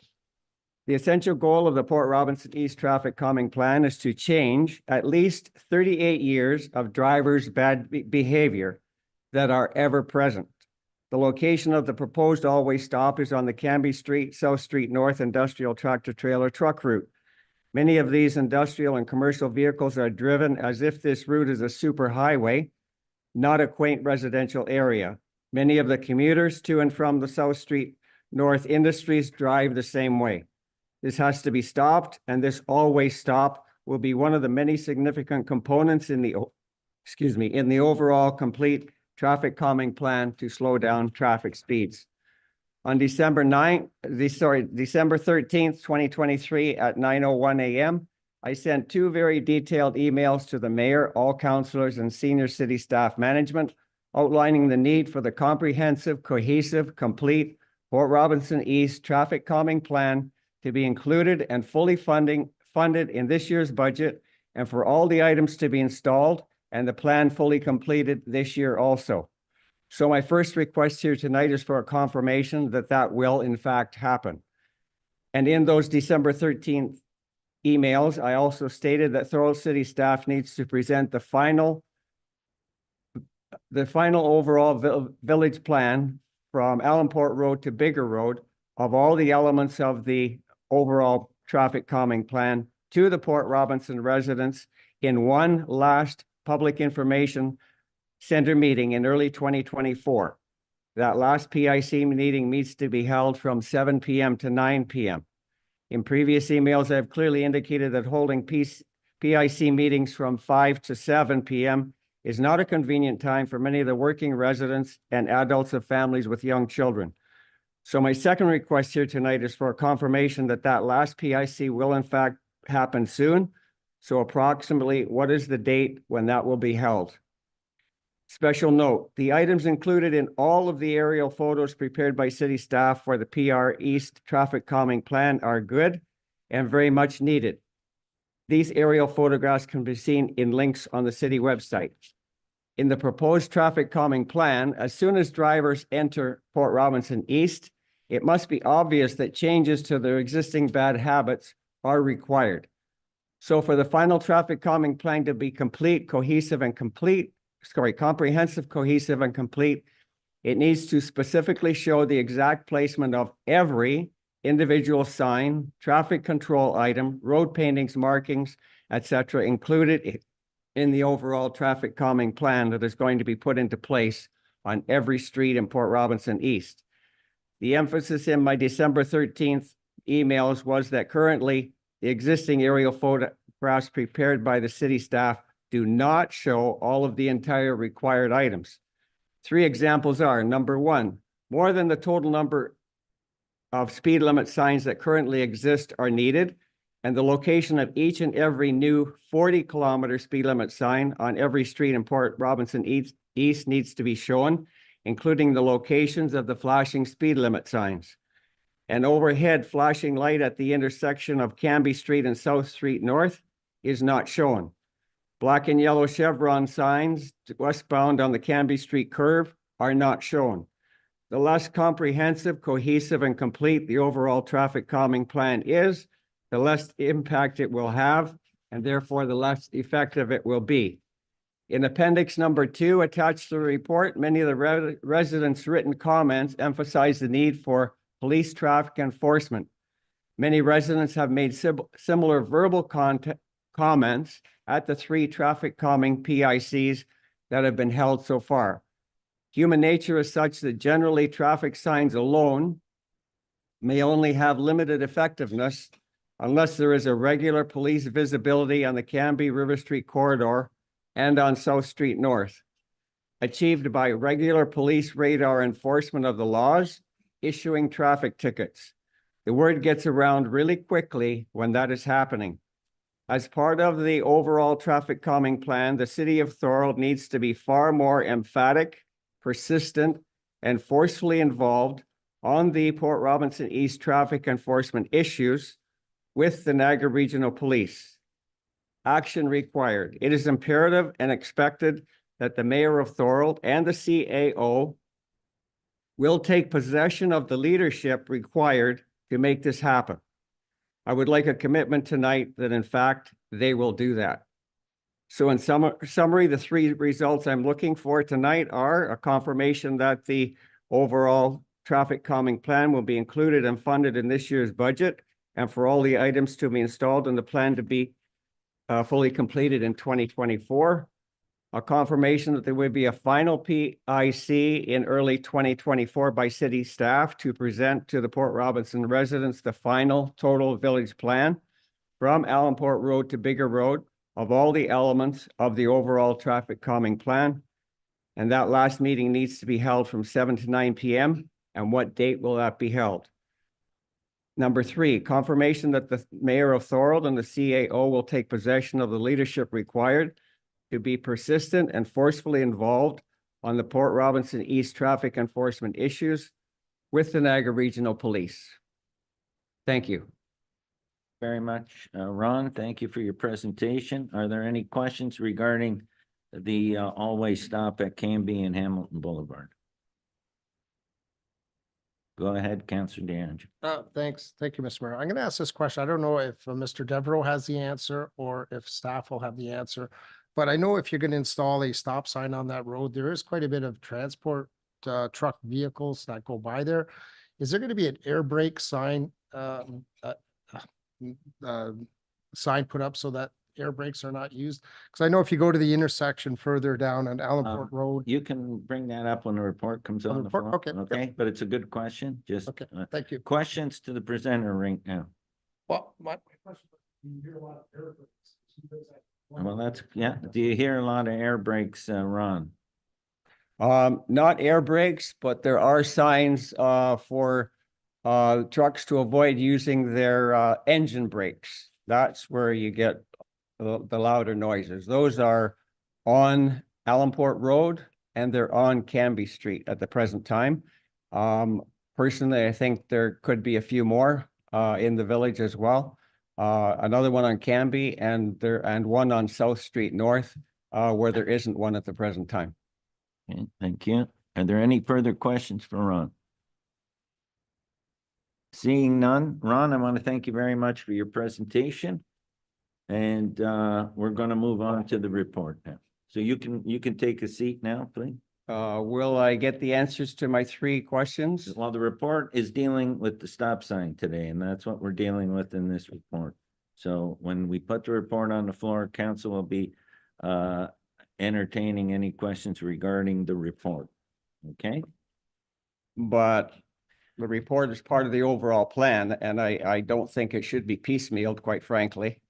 The essential goal of the Port Robinson East Traffic Calming Plan is to change at least 38 years of drivers' bad behavior that are ever present. The location of the proposed all-way stop is on the Cambie Street, South Street North industrial tractor-trailer truck route. Many of these industrial and commercial vehicles are driven as if this route is a superhighway, not a quaint residential area. Many of the commuters to and from the South Street North industries drive the same way. This has to be stopped, and this all-way stop will be one of the many significant components in the, in the overall complete traffic calming plan to slow down traffic speeds. On December 13th, 2023 at 9:01 a.m., I sent two very detailed emails to the mayor, all councilors, and senior city staff management, outlining the need for the comprehensive, cohesive, complete Port Robinson East traffic calming plan to be included and fully funded in this year's budget, and for all the items to be installed and the plan fully completed this year also. So my first request here tonight is for a confirmation that that will in fact happen. And in those December 13th emails, I also stated that Thorold City staff needs to present the final overall village plan from Allenport Road to Bigger Road of all the elements of the overall traffic calming plan to the Port Robinson residents in one last public information center meeting in early 2024. That last PIC meeting needs to be held from 7 p.m. to 9 p.m. In previous emails, I have clearly indicated that holding PIC meetings from 5 to 7 p.m. is not a convenient time for many of the working residents and adults of families with young children. So my second request here tonight is for a confirmation that that last PIC will in fact happen soon. So approximately, what is the date when that will be held? Special note, the items included in all of the aerial photos prepared by city staff for the PR East traffic calming plan are good and very much needed. These aerial photographs can be seen in links on the city website. In the proposed traffic calming plan, as soon as drivers enter Port Robinson East, it must be obvious that changes to their existing bad habits are required. So for the final traffic calming plan to be comprehensive, cohesive, and complete, it needs to specifically show the exact placement of every individual sign, traffic control item, road paintings, markings, etc., included in the overall traffic calming plan that is going to be put into place on every street in Port Robinson East. The emphasis in my December 13th emails was that currently the existing aerial photographs prepared by the city staff do not show all of the entire required items. Three examples are, number one, more than the total number of speed limit signs that currently exist are needed, and the location of each and every new 40-kilometer speed limit sign on every street in Port Robinson East needs to be shown, including the locations of the flashing speed limit signs. An overhead flashing light at the intersection of Canby Street and South Street North is not shown. Black and yellow chevron signs westbound on the Canby Street curve are not shown. The less comprehensive, cohesive, and complete the overall traffic calming plan is, the less impact it will have, and therefore the less effective it will be. In appendix number 2 attached to the report, many of the residents' written comments emphasize the need for police traffic enforcement. Many residents have made similar verbal comments at the 3 traffic calming PICs that have been held so far. Human nature is such that generally traffic signs alone may only have limited effectiveness unless there is a regular police visibility on the Canby River Street corridor and on South Street North, achieved by regular police radar enforcement of the laws, issuing traffic tickets. The word gets around really quickly when that is happening. As part of the overall traffic calming plan, the city of Thorold needs to be far more emphatic, persistent, and forcefully involved on the Port Robinson East traffic enforcement issues with the Niagara Regional Police. Action required. It is imperative and expected that the Mayor of Thorold and the CAO will take possession of the leadership required to make this happen. I would like a commitment tonight that in fact they will do that. So in summary, the 3 results I'm looking for tonight are a confirmation that the overall traffic calming plan will be included and funded in this year's budget, and for all the items to be installed in the plan to be fully completed in 2024. A confirmation that there will be a final PIC in early 2024 by city staff to present to the Port Robinson residents the final total village plan from Allenport Road to Bigger Road of all the elements of the overall traffic calming plan. And that last meeting needs to be held from 7 to 9 p.m. And what date will that be held? Number 3, confirmation that the Mayor of Thorold and the CAO will take possession of the leadership required to be persistent and forcefully involved on the Port Robinson East traffic enforcement issues with the Niagara Regional Police. Thank you. Very much, Ron. Thank you for your presentation. Are there any questions regarding the all-way stop at Canby and Hamilton Boulevard? Go ahead, Councillor DeAngelo. Thanks. Thank you, Mr. Mayor. I'm going to ask this question. I don't know if Mr. Devereaux has the answer or if staff will have the answer, but I know if you're going to install a stop sign on that road, there is quite a bit of transport truck vehicles that go by there. Is there going to be an air brake sign sign put up so that air brakes are not used? Because I know if you go to the intersection further down on Allenport Road. You can bring that up when the report comes on the report? floor. Okay, yep. Okay, but it's a good question. Just Okay, thank you. questions to the presenter right now. Well, my question, do you hear a lot of air brakes? Well, that's, yeah. Do you hear a lot of air brakes, Ron? Not air brakes, but there are signs for trucks to avoid using their engine brakes. That's where you get the louder noises. Those are on Allenport Road and they're on Canby Street at the present time. Personally, I think there could be a few more in the village as well. Another one on Canby and one on South Street North where there isn't one at the present time. Okay, thank you. Are there any further questions for Ron? Seeing none, Ron, I want to thank you very much for your presentation. And we're going to move on to the report now. So you can take a seat now, please. Will I get the answers to my 3 questions? Well, the report is dealing with the stop sign today, and that's what we're dealing with in this report. So when we put the report on the floor, council will be entertaining any questions regarding the report. Okay? But the report is part of the overall plan, and I don't think it should be piecemealed, quite frankly.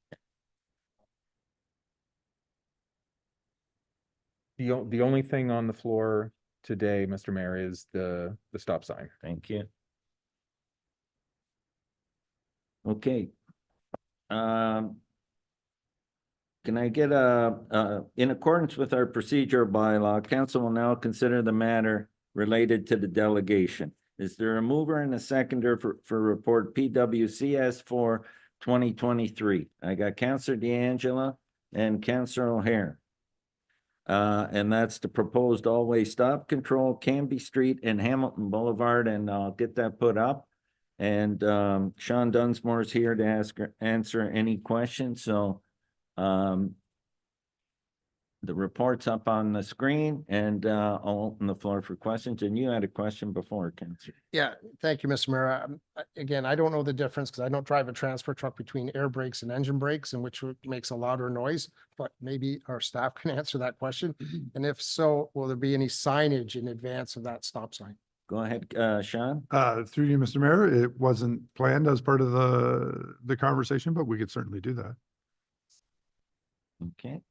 The only thing on the floor today, Mr. Mayor, is the stop sign. Thank you. Okay. Can I get in accordance with our procedure bylaw, council will now consider the matter related to the delegation. Is there a mover and a seconder for report PWCS for 2023? I got Councillor D'Angela and Councillor O'Hare. And that's the proposed all-way stop control, Canby Street and Hamilton Boulevard, and I'll get that put up. And Sean Dunsmore is here to answer any questions, so the report's up on the screen, and I'll open the floor for questions. And you had a question before, Councillor. Yeah, thank you, Mr. Mayor. Again, I don't know the difference because I don't drive a transfer truck between air brakes and engine brakes, and which makes a louder noise, but maybe our staff can answer that question. And if so, will there be any signage in advance of that stop sign? Go ahead, Sean. Through you, Mr. Mayor, it wasn't planned as part of the conversation, but we could certainly do that. Okay.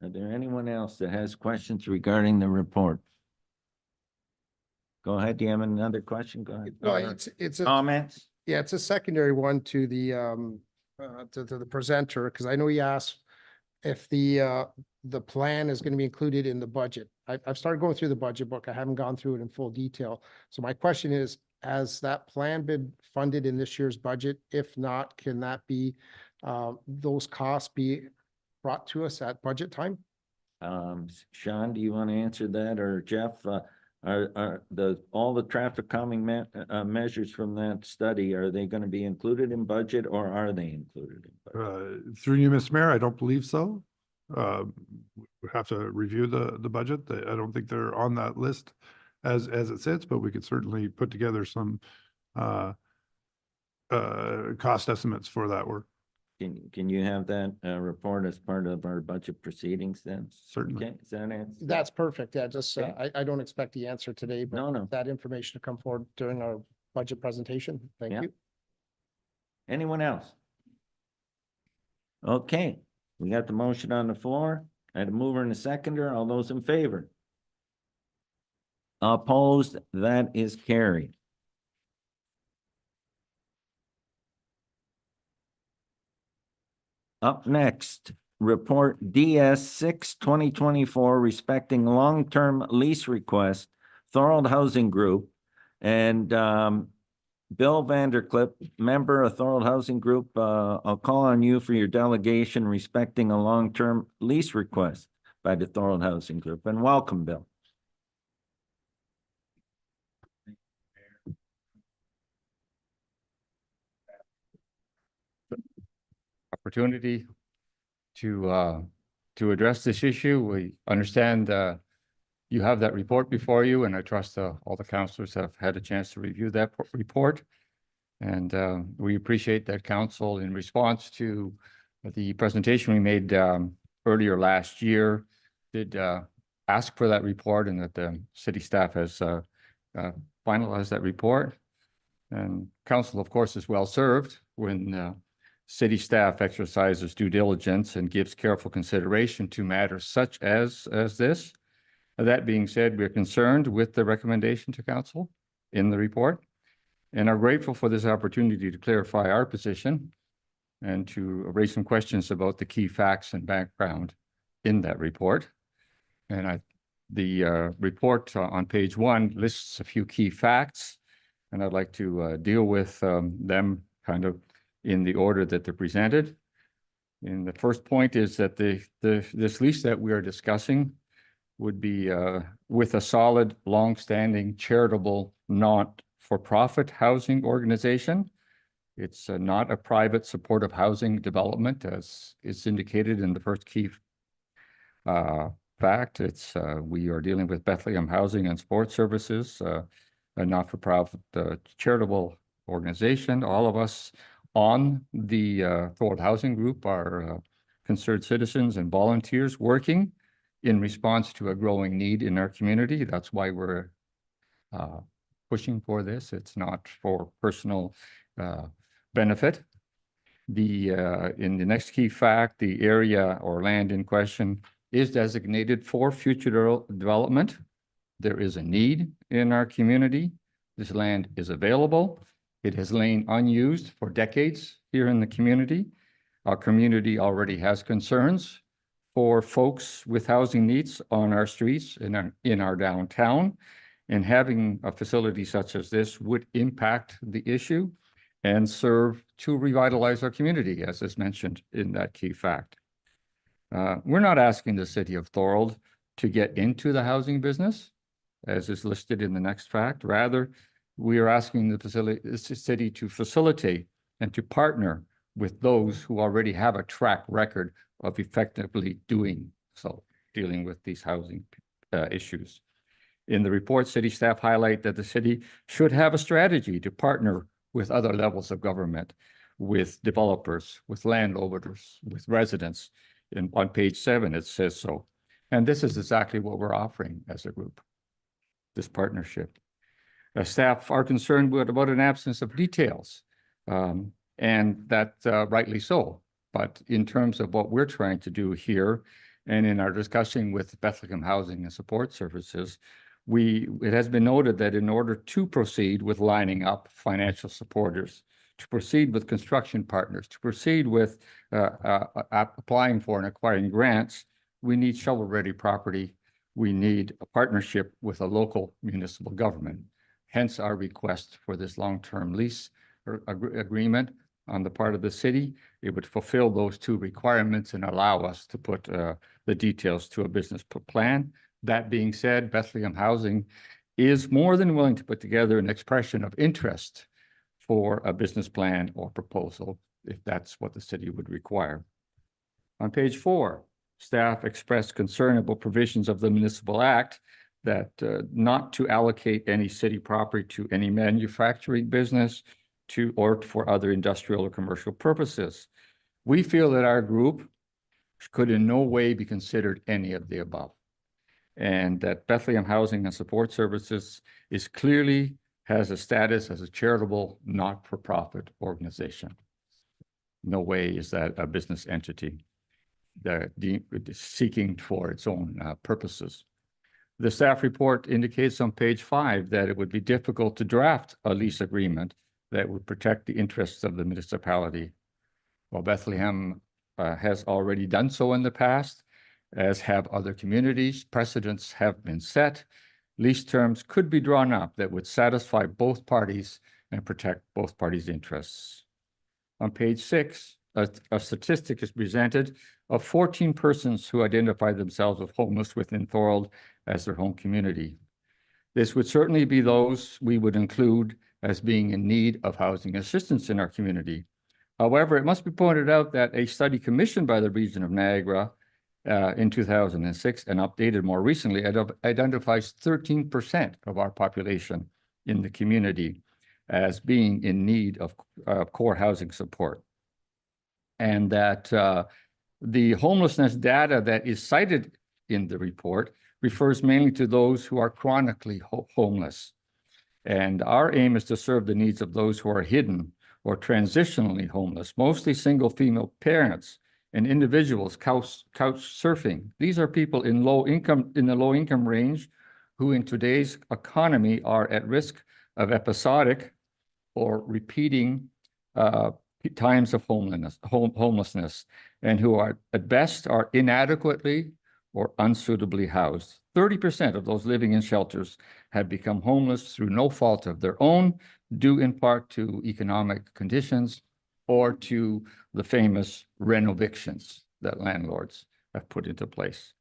Are there anyone else that has questions regarding the report? Go ahead. Do you have another question? Go ahead. No, it's a, Comments? yeah, it's a secondary one to the to the presenter, because I know he asked if the plan is going to be included in the budget. I've started going through the budget book. I haven't gone through it in full detail. So my question is, has that plan been funded in this year's budget? If not, can that be, those costs be brought to us at budget time? Sean, do you want to answer that, or Jeff? Are all the traffic calming measures from that study, are they going to be included in budget, or are they included in budget? Through you, Mr. Mayor, I don't believe so. We have to review the budget. I don't think they're on that list as it sits, but we could certainly put together some cost estimates for that work. Can you have that report as part of our budget proceedings then? Certainly. Okay, is that answer? That's perfect. Yeah, just, Okay. I don't expect the answer today, but No. that information to come forward during our budget presentation. Thank Yeah. you. Anyone else? Okay, we got the motion on the floor. I had a mover and a seconder. All those in favor? Opposed? That is carried. Up next, report DS 6/2024 respecting long-term lease request, Thorold Housing Group. And Bill Vanderclip, member of Thorold Housing Group, I'll call on you for your delegation respecting a long-term lease request by the Thorold Housing Group. And welcome, Bill. Opportunity to address this issue. We understand you have that report before you, and I trust all the councillors have had a chance to review that report. And we appreciate that council, in response to the presentation we made earlier last year, did ask for that report, and that the city staff has finalized that report. And council, of course, is well served when city staff exercises due diligence and gives careful consideration to matters such as this. That being said, we're concerned with the recommendation to council in the report, and are grateful for this opportunity to clarify our position and to raise some questions about the key facts and background in that report. And the report on page 1 lists a few key facts, and I'd like to deal with them kind of in the order that they're presented. And the first point is that this lease that we are discussing would be with a solid, long-standing, charitable, not-for-profit housing organization. It's not a private supportive housing development, as is indicated in the first key fact. It's we are dealing with Bethlehem Housing and Sports Services, a not-for-profit charitable organization. All of us on the Thorold Housing Group are concerned citizens and volunteers working in response to a growing need in our community. That's why we're pushing for this. It's not for personal benefit. In the next key fact, the area or land in question is designated for future development. there is a need in our community. This land is available. It has lain unused for decades here in the community. Our community already has concerns for folks with housing needs on our streets in our downtown. And having a facility such as this would impact the issue and serve to revitalize our community, as is mentioned in that key fact. We're not asking the city of Thorold to get into the housing business, as is listed in the next fact. Rather, we are asking the city to facilitate and to partner with those who already have a track record of effectively doing so, dealing with these housing issues. In the report, city staff highlight that the city should have a strategy to partner with other levels of government, with developers, with landowners, with residents. And on page 7, it says so. And this is exactly what we're offering as a group, this partnership. Staff are concerned about an absence of details, and that rightly so. But in terms of what we're trying to do here, and in our discussion with Bethlehem Housing and Support Services, it has been noted that in order to proceed with lining up financial supporters, to proceed with construction partners, to proceed with applying for and acquiring grants, we need shovel-ready property. We need a partnership with a local municipal government. Hence our request for this long-term lease agreement on the part of the city. It would fulfill those two requirements and allow us to put the details to a business plan. That being said, Bethlehem Housing is more than willing to put together an expression of interest for a business plan or proposal, if that's what the city would require. On page 4, staff expressed concern about provisions of the Municipal Act that not to allocate any city property to any manufacturing business or for other industrial or commercial purposes. We feel that our group could in no way be considered any of the above, and that Bethlehem Housing and Support Services clearly has a status as a charitable, not-for-profit organization. No way is that a business entity that is seeking for its own purposes. The staff report indicates on page 5 that it would be difficult to draft a lease agreement that would protect the interests of the municipality. While Bethlehem has already done so in the past, as have other communities, precedents have been set. Lease terms could be drawn up that would satisfy both parties and protect both parties' interests. On page 6, a statistic is presented of 14 persons who identify themselves as homeless within Thorold as their home community. This would certainly be those we would include as being in need of housing assistance in our community. However, it must be pointed out that a study commissioned by the region of Niagara in 2006 and updated more recently identifies 13% of our population in the community as being in need of core housing support. And that the homelessness data that is cited in the report refers mainly to those who are chronically homeless. And our aim is to serve the needs of those who are hidden or transitionally homeless, mostly single female parents and individuals couch surfing. These are people in the low income range who in today's economy are at risk of episodic or repeating times of homelessness, and who are at best are inadequately or unsuitably housed. 30% of those living in shelters have become homeless through no fault of their own, due in part to economic conditions or to the famous renovictions that landlords have put into place.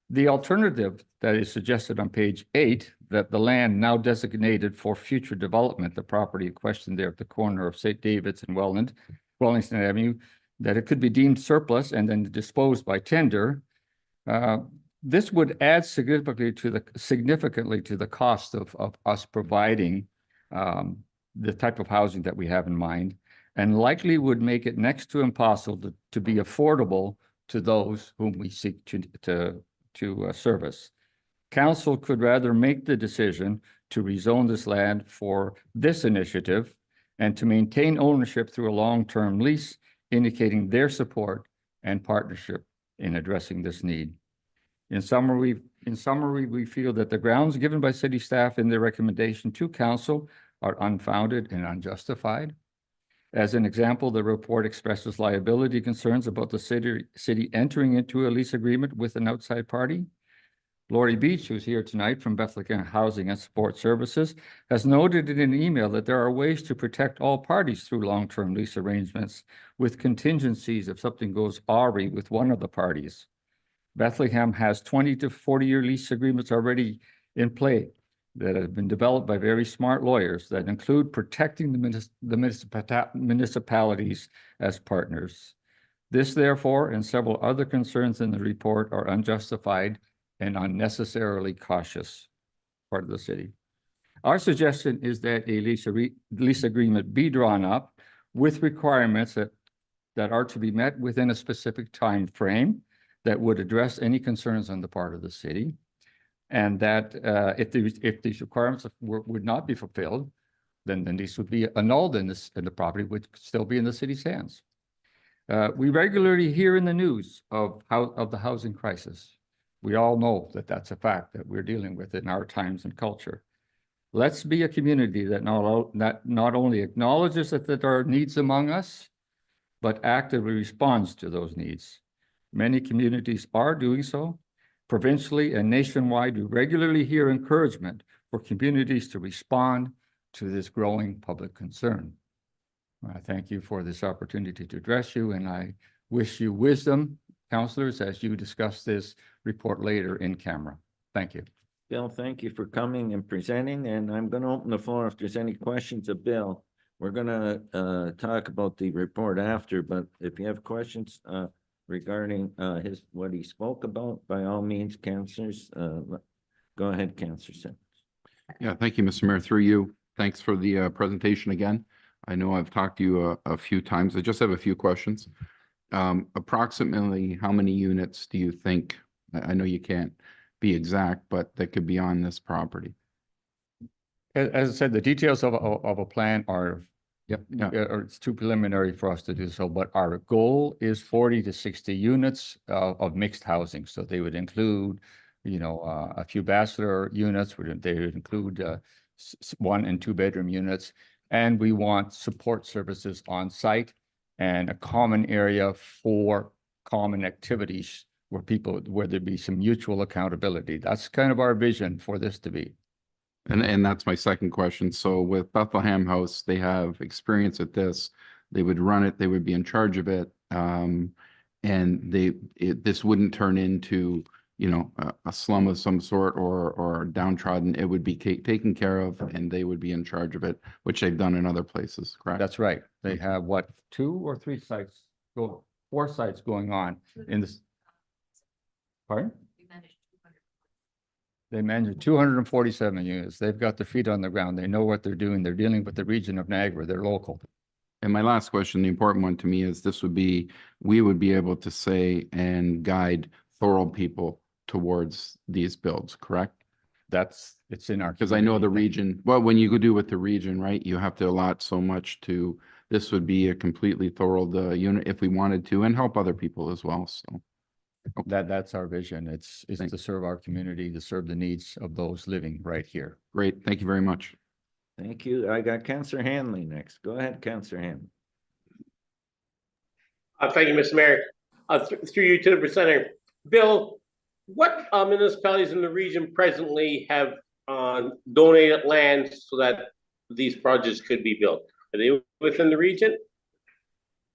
The alternative that is suggested on page 8, that the land now designated for future development, the property in question there at the corner of St. David's and Wellington Avenue, that it could be deemed surplus and then disposed by tender. This would add significantly to the cost of us providing the type of housing that we have in mind, and likely would make it next to impossible to be affordable to those whom we seek to service. Council could rather make the decision to rezone this land for this initiative and to maintain ownership through a long-term lease, indicating their support and partnership in addressing this need. In summary, we feel that the grounds given by city staff in their recommendation to council are unfounded and unjustified. As an example, the report expresses liability concerns about the city entering into a lease agreement with an outside party. Lori Beach, who's here tonight from Bethlehem Housing and Support Services, has noted in an email that there are ways to protect all parties through long-term lease arrangements with contingencies if something goes awry with one of the parties. Bethlehem has 20 to 40-year lease agreements already in play that have been developed by very smart lawyers that include protecting the municipalities as partners. This, therefore, and several other concerns in the report are unjustified and unnecessarily cautious part of the city. Our suggestion is that a lease agreement be drawn up with requirements that are to be met within a specific time frame that would address any concerns on the part of the city. And that if these requirements would not be fulfilled, then these would be annulled and the property would still be in the city's hands. We regularly hear in the news of the housing crisis. We all know that that's a fact that we're dealing with in our times and culture. Let's be a community that not only acknowledges that there are needs among us, but actively responds to those needs. Many communities are doing so. Provincially and nationwide, we regularly hear encouragement for communities to respond to this growing public concern. I thank you for this opportunity to address you, and I wish you wisdom, councilors, as you discuss this report later in camera. Thank you. Bill, thank you for coming and presenting, and I'm going to open the floor if there's any questions of Bill. We're going to talk about the report after, but if you have questions regarding what he spoke about, by all means, councilors, go ahead, Councilor Simmons. Yeah, thank you, Mr. Mayor. Through you, thanks for the presentation again. I know I've talked to you a few times. I just have a few questions. Approximately how many units do you think, I know you can't be exact, but that could be on this property? As I said, the details of a plan are, Yep. Yeah. it's too preliminary for us to do so, but our goal is 40 to 60 units of mixed housing. So they would include, a few bachelor units, they would include 1 and 2 bedroom units. And we want support services on site and a common area for common activities where there'd be some mutual accountability. That's kind of our vision for this to be. And that's my second question. So with Bethlehem House, they have experience at this. They would run it. They would be in charge of it. And this wouldn't turn into, a slum of some sort or downtrodden. It would be taken care of, and they would be in charge of it, which they've done in other places, correct? That's right. They have 2 or 3 sites, 4 sites going on in this. Pardon? They manage 247 units. They've got their feet on the ground. They know what they're doing. They're dealing with the region of Niagara. They're local. And my last question, the important one to me is we would be able to say and guide Thorold people towards these builds, correct? It's in our. Because I know the region, well, when you go do with the region, right, you have to allot so much to, this would be a completely Thorold unit if we wanted to, and help other people as well, so. That's our vision. It's to serve our community, to serve the needs of those living right here. Great, thank you very much. Thank you. I got Councilor Hanley next. Go ahead, Councilor Hanley. Thank you, Mr. Mayor. Through you to the presenter. Bill, what municipalities in the region presently have donated land so that these projects could be built? Are they within the region?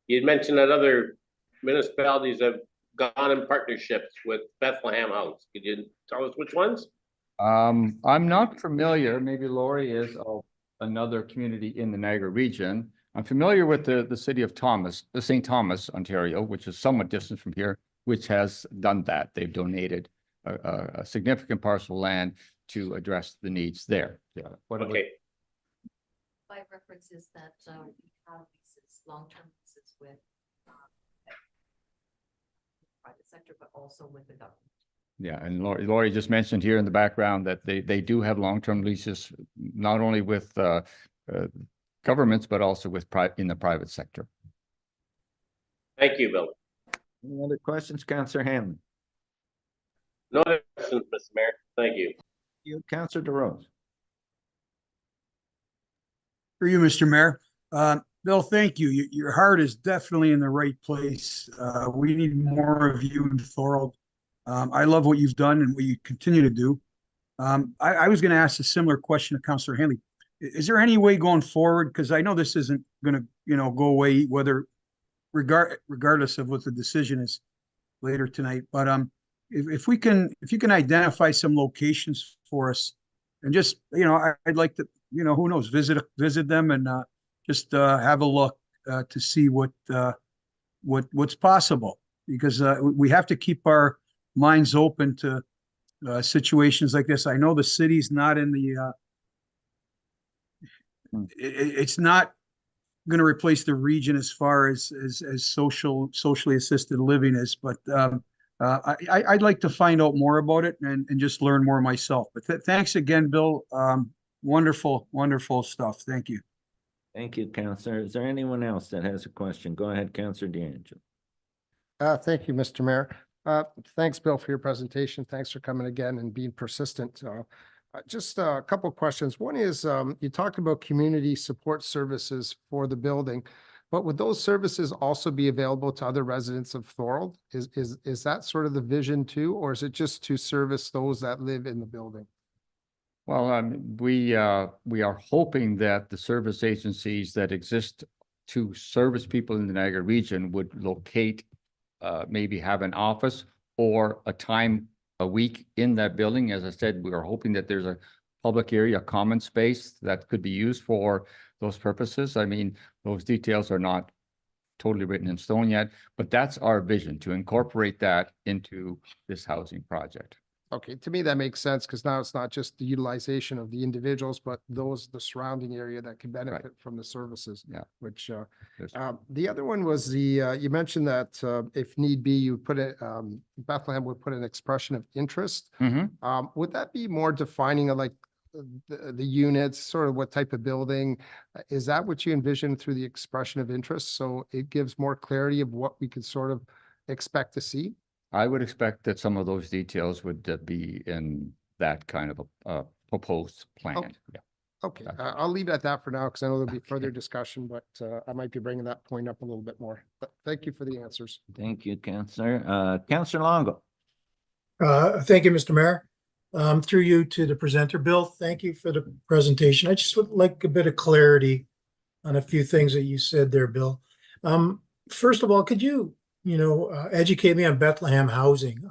You had mentioned that other municipalities have gone in partnerships with Bethlehem House. Could you tell us which ones? I'm not familiar, maybe Lori is, of another community in the Niagara region. I'm familiar with the city of St. Thomas, Ontario, which is somewhat distant from here, which has done that. They've donated a significant parcel of land to address the needs there. Yeah. Okay. By references that we have leases, long-term leases with private sector, but also with the government. Yeah, and Lori just mentioned here in the background that they do have long-term leases, not only with governments, but also in the private sector. Thank you, Bill. Any other questions, Councilor Hanley? No other questions, Mr. Mayor. Thank you. You, Counselor DeRose. For you, Mr. Mayor. Bill, thank you. Your heart is definitely in the right place. We need more of you in Thorold. I love what you've done and what you continue to do. I was going to ask a similar question to Counselor Hanley. Is there any way going forward? Because I know this isn't going to, go away, whether regardless of what the decision is later tonight. But if you can identify some locations for us, and just I'd like to who knows, visit them and just have a look to see what's possible, because we have to keep our minds open to situations like this. I know the city's not in the it's not going to replace the region as far as socially assisted living is, but I'd like to find out more about it and just learn more myself. But thanks again, Bill. Wonderful stuff. Thank you. Thank you, Counselor. Is there anyone else that has a question? Go ahead, Counselor DeAngelo. Thank you, Mr. Mayor. Thanks, Bill, for your presentation. Thanks for coming again and being persistent. Just a couple of questions. One is, you talked about community support services for the building, but would those services also be available to other residents of Thorold? Is that sort of the vision too, or is it just to service those that live in the building? Well, we are hoping that the service agencies that exist to service people in the Niagara region would locate, maybe have an office or a time a week in that building. As I said, we are hoping that there's a public area, a common space that could be used for those purposes. I mean, those details are not totally written in stone yet, but that's our vision, to incorporate that into this housing project. Okay, to me, that makes sense, because now it's not just the utilization of the individuals, but the surrounding area that can benefit from the services. Yeah. Which, the other one was you mentioned that, if need be, you put it, Bethlehem would put an expression of interest. Would that be more defining of like the units, sort of what type of building? Is that what you envision through the expression of interest? So it gives more clarity of what we could sort of expect to see? I would expect that some of those details would be in that kind of a proposed plan. Okay. Yeah. Okay, I'll leave it at that for now, because I know there'll be further discussion, but I might be bringing that point up a little bit more. But thank you for the answers. Thank you, Counselor. Counselor Longo. Thank you, Mr. Mayor. Through you to the presenter, Bill, thank you for the presentation. I just would like a bit of clarity on a few things that you said there, Bill. First of all, could you educate me on Bethlehem housing?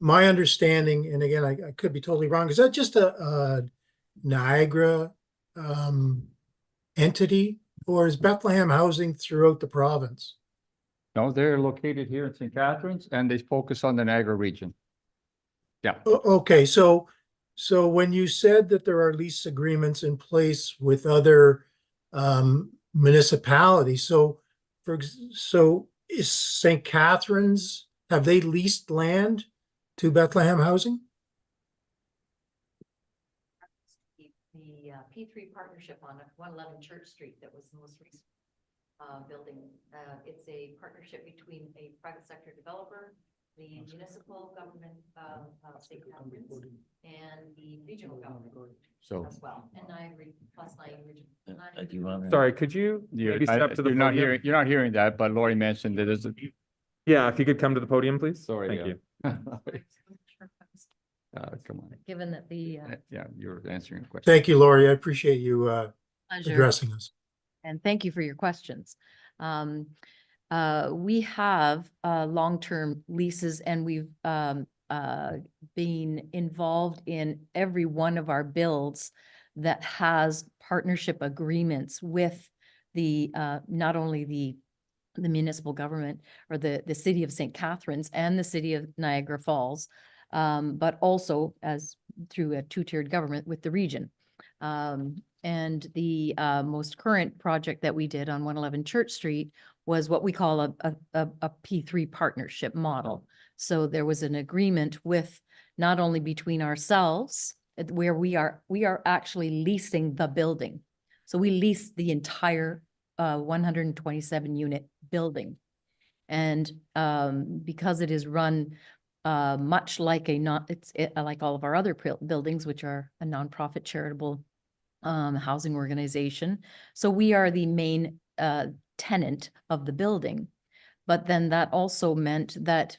My understanding, and again, I could be totally wrong, is that just a Niagara entity, or is Bethlehem housing throughout the province? No, they're located here in St. Catharines, and they focus on the Niagara region. Yeah. Okay, so when you said that there are lease agreements in place with other municipalities, so is St. Catharines, have they leased land to Bethlehem housing? The P3 partnership on 111 Church Street that was the most recent building. It's a partnership between a private sector developer, the municipal government of St. Catharines, and the regional government as well, and Niagara plus Niagara. Sorry, could you maybe step to the podium? You're not hearing that, but Lori mentioned that there's a. Yeah, if you could come to the podium, please. Sorry. Thank you. Come on. Given that the Yeah, you're answering the question. Thank you, Lori. I appreciate you addressing us. and thank you for your questions. We have long-term leases, and we've been involved in every one of our builds that has partnership agreements with the not only the municipal government or the city of St. Catharines and the city of Niagara Falls, but also as through a two-tiered government with the region. And the most current project that we did on 111 Church Street was what we call a P3 partnership model. So there was an agreement with not only between ourselves, where we are actually leasing the building. So we lease the entire 127 unit building. And because it is run much like like all of our other buildings, which are a nonprofit charitable housing organization. So we are the main tenant of the building. But then that also meant that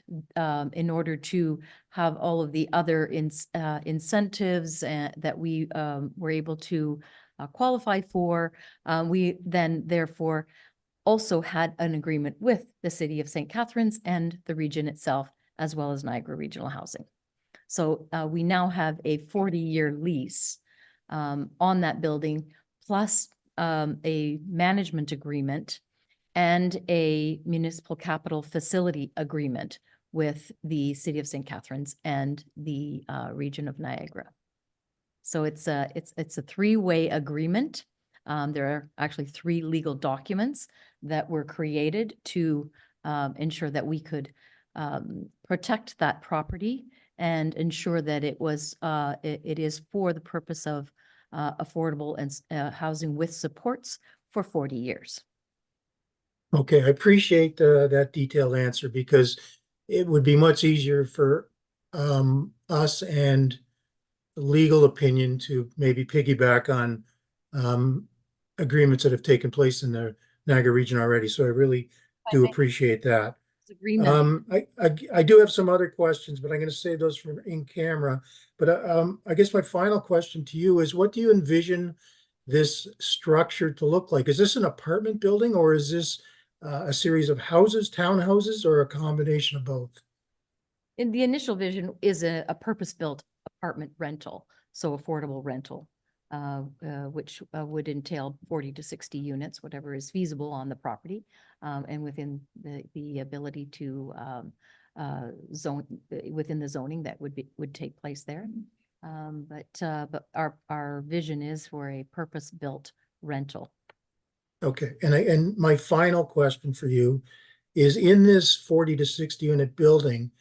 in order to have all of the other incentives that we were able to qualify for, we then therefore also had an agreement with the city of St. Catharines and the region itself, as well as Niagara Regional Housing. So we now have a 40-year lease on that building, plus a management agreement and a municipal capital facility agreement with the city of St. Catharines and the region of Niagara. So it's a three-way agreement. There are actually 3 legal documents that were created to ensure that we could protect that property and ensure that it is for the purpose of affordable and housing with supports for 40 years. Okay, I appreciate that detailed answer because it would be much easier for us and the legal opinion to maybe piggyback on agreements that have taken place in the Niagara region already. So I really do appreciate that. Agreement. I do have some other questions, but I'm going to save those for in camera. But I guess my final question to you is, what do you envision this structure to look like? Is this an apartment building, or is this a series of houses, townhouses, or a combination of both? In the initial vision is a purpose-built apartment rental, so affordable rental, which would entail 40 to 60 units, whatever is feasible on the property, and within the ability to zone within the zoning that would take place there. But our vision is for a purpose-built rental. Okay, and my final question for you is, in this 40 to 60 unit building,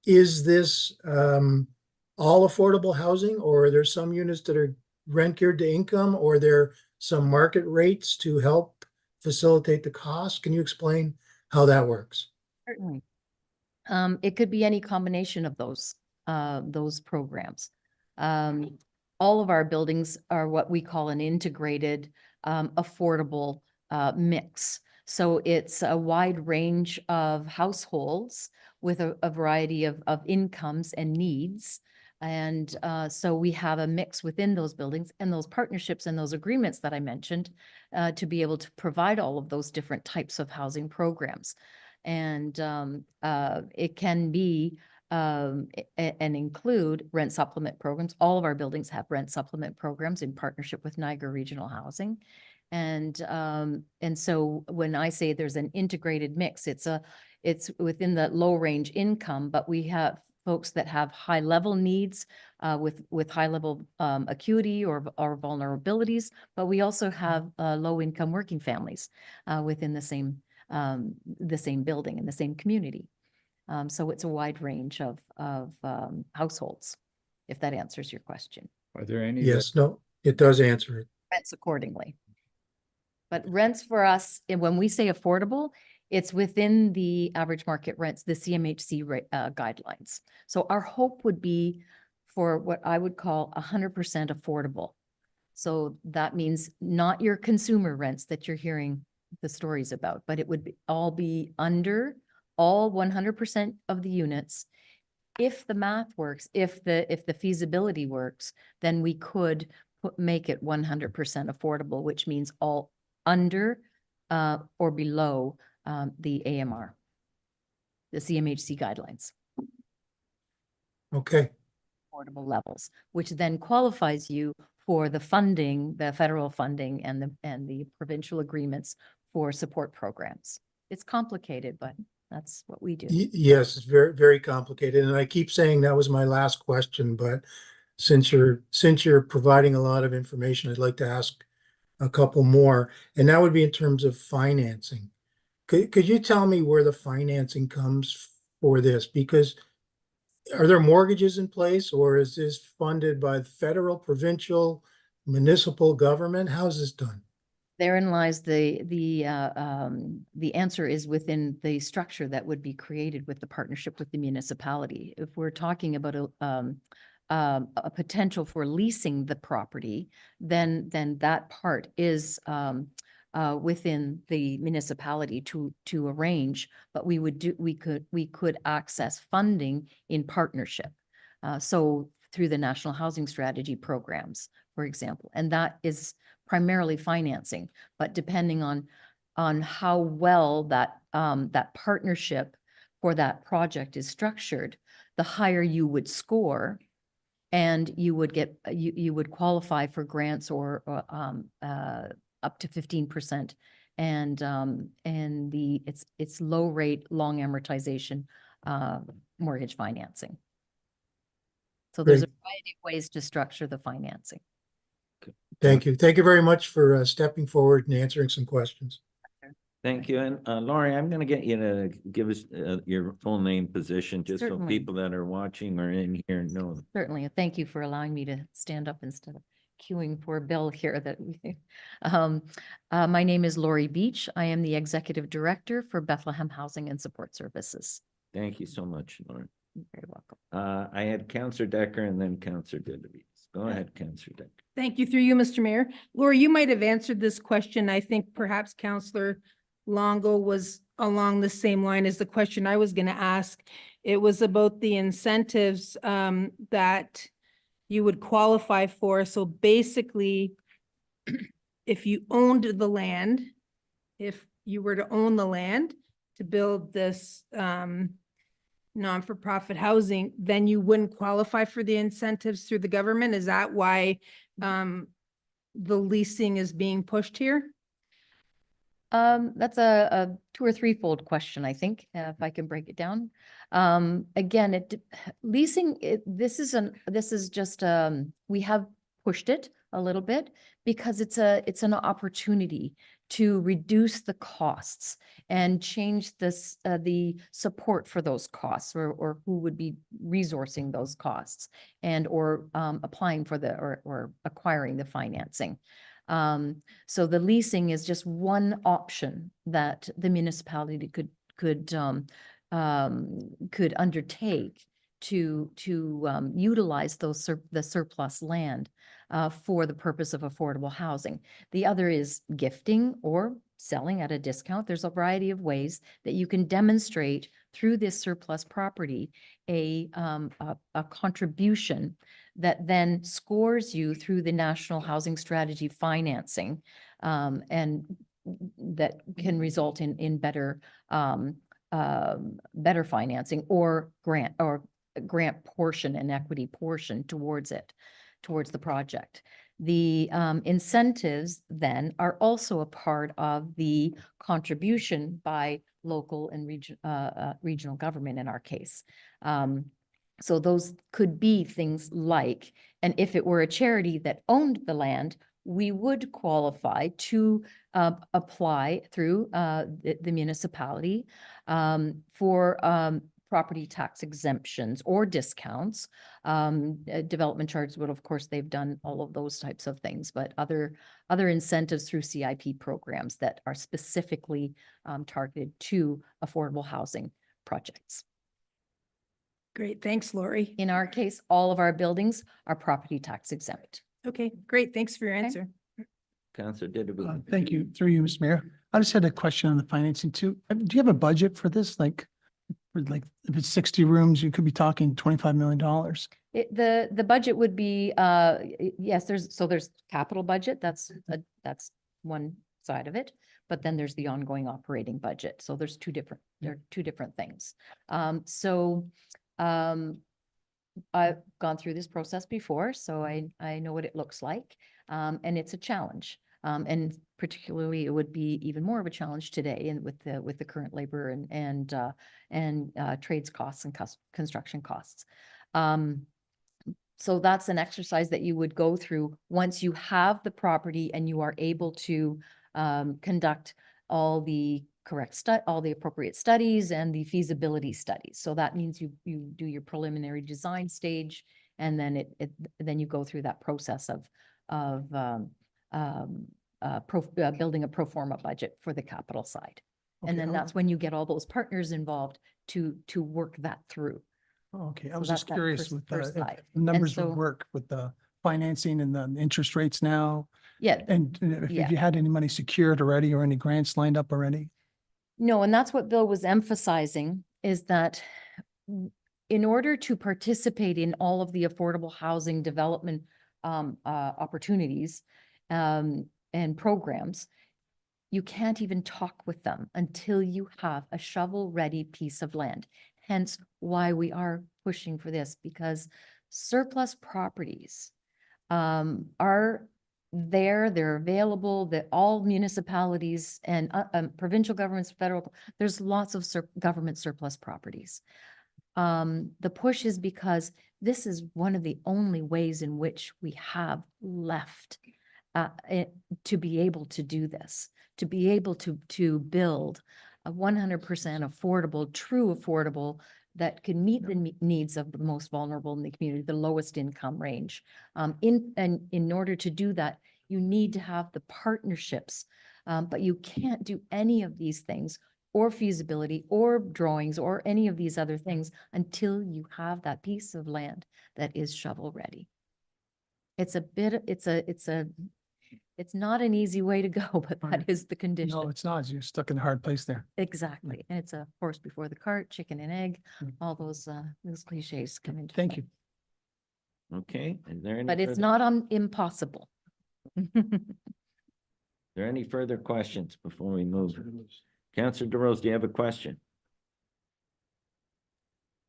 is this all affordable housing, or are there some units that are rent geared to income, or are there some market rates to help facilitate the cost? Can you explain how that works? Certainly. It could be any combination of those programs. All of our buildings are what we call an integrated affordable mix. So it's a wide range of households with a variety of incomes and needs. And so we have a mix within those buildings and those partnerships and those agreements that I mentioned to be able to provide all of those different types of housing programs. And it can be and include rent supplement programs. All of our buildings have rent supplement programs in partnership with Niagara Regional Housing. And so when I say there's an integrated mix, it's within the low range income, but we have folks that have high level needs with high level acuity or vulnerabilities, but we also have low income working families within the same building in the same community. So it's a wide range of households, if that answers your question. Are there any? Yes, no, it does answer it. Rents accordingly. But rents for us, and when we say affordable, it's within the average market rents, the CMHC guidelines. So our hope would be for what I would call 100% affordable. So that means not your consumer rents that you're hearing the stories about, but it would all be under all 100% of the units. If the math works, if the feasibility works, then we could make it 100% affordable, which means all under or below the AMR, the CMHC guidelines. Okay. Affordable levels, which then qualifies you for the funding, the federal funding and the provincial agreements for support programs. It's complicated, but that's what we do. Yes, it's very, very complicated. And I keep saying that was my last question, but since you're providing a lot of information, I'd like to ask a couple more. And that would be in terms of financing. Could you tell me where the financing comes for this? Because are there mortgages in place, or is this funded by the federal, provincial, municipal government? How's this done? Therein lies the answer is within the structure that would be created with the partnership with the municipality. If we're talking about a potential for leasing the property, then that part is within the municipality to arrange, but we could access funding in partnership. So through the National Housing Strategy programs, for example, and that is primarily financing, but depending on how well that that partnership for that project is structured, the higher you would score, and you would get you would qualify for grants or up to 15%, and it's low rate, long amortization mortgage financing. So there's a Great. variety of ways to structure the financing. Thank you. Thank you very much for stepping forward and answering some questions. Thank you. And Laurie, I'm going to get you to give us your full name, position, just so Certainly. people that are watching or in here know. Certainly, and thank you for allowing me to stand up instead of queuing for Bill here. That we, my name is Laurie Beach. I am the Executive Director for Bethlehem Housing and Support Services. Thank you so much, Laurie. You're very welcome. I had Councillor Decker and then Councillor Didavies. Go ahead, Councillor Decker. Thank you, through you, Mr. Mayor. Laura, you might have answered this question. I think perhaps Councillor Longo was along the same line as the question I was going to ask. It was about the incentives that you would qualify for. So basically, if you owned the land, if you were to own the land to build this non-for-profit housing, then you wouldn't qualify for the incentives through the government. Is that why the leasing is being pushed here? That's a two or threefold question, I think, if I can break it down. Again, leasing, this is just, we have pushed it a little bit because it's an opportunity to reduce the costs and change this, the support for those costs, or who would be resourcing those costs and or applying for the, or acquiring the financing. So the leasing is just one option that the municipality could undertake to utilize the surplus land for the purpose of affordable housing. The other is gifting or selling at a discount. There's a variety of ways that you can demonstrate through this surplus property a contribution that then scores you through the National Housing Strategy financing, and that can result in better better financing or grant portion and equity portion towards the project. The incentives then are also a part of the contribution by local and regional government in our case. So those could be things like, and if it were a charity that owned the land, we would qualify to apply through the municipality for property tax exemptions or discounts. Development charges would, of course, they've done all of those types of things, but other incentives through CIP programs that are specifically targeted to affordable housing projects. Great, thanks, Laurie. In our case, all of our buildings are property tax exempt. Okay, great, thanks for your Okay. answer. Councillor Didavies. Thank you, through you, Mr. Mayor. I just had a question on the financing too. Do you have a budget for this? Like if it's 60 rooms, you could be talking $25 million. The budget would be, yes, there's capital budget, that's one side of it, but then there's the ongoing operating budget. So there's there are two different things. I've gone through this process before, so I know what it looks like, and it's a challenge. And particularly, it would be even more of a challenge today, and with the current labor and trades costs and construction costs. So that's an exercise that you would go through once you have the property and you are able to conduct all the all the appropriate studies and the feasibility studies. So that means you do your preliminary design stage, and then then you go through that process of building a pro forma budget for the capital side. Okay, And then that's when you get all those partners involved to work that through. Okay, I So was that's just that curious first- with first the, if side. the numbers so- would work with the financing and the interest rates now. Yeah. And Yeah. if you had any money secured already or any grants lined up already? No, and that's what Bill was emphasizing, is that in order to participate in all of the affordable housing development opportunities and programs, you can't even talk with them until you have a shovel-ready piece of land. Hence why we are pushing for this, because surplus properties are there, they're available, that all municipalities and provincial governments, federal, there's lots of government surplus properties. The push is because this is one of the only ways in which we have left to be able to do this, to be able to build a 100% affordable, true affordable, that can meet the needs of the most vulnerable in the community, the lowest income range. In order to do that, you need to have the partnerships, but you can't do any of these things or feasibility or drawings or any of these other things until you have that piece of land that is shovel ready. It's not an easy way to go, but that is the condition. No, it's not. You're stuck in a hard place there. Exactly. And it's a horse before the cart, chicken and egg, all those cliches come into Thank play. you. Okay, is there any? But it's further- not impossible. There any further questions before we move? Councillor DeRose, do you have a question?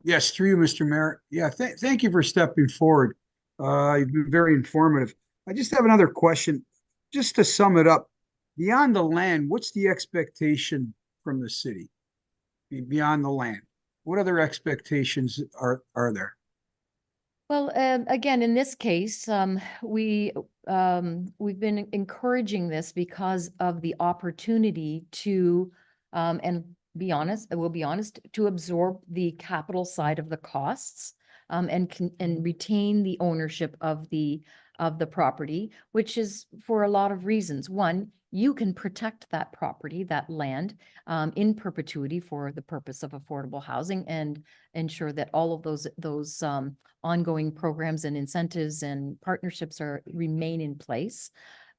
Yes, through you, Mr. Mayor. Yeah, thank you for stepping forward. You've been very informative. I just have another question. Just to sum it up, beyond the land, what's the expectation from the city? Beyond the land, what other expectations are there? Well, again, in this case, we've been encouraging this because of the opportunity to, and we'll be honest, to absorb the capital side of the costs, and retain the ownership of the property, which is for a lot of reasons. One, you can protect that property, that land, in perpetuity for the purpose of affordable housing, and ensure that all of those ongoing programs and incentives and partnerships remain in place.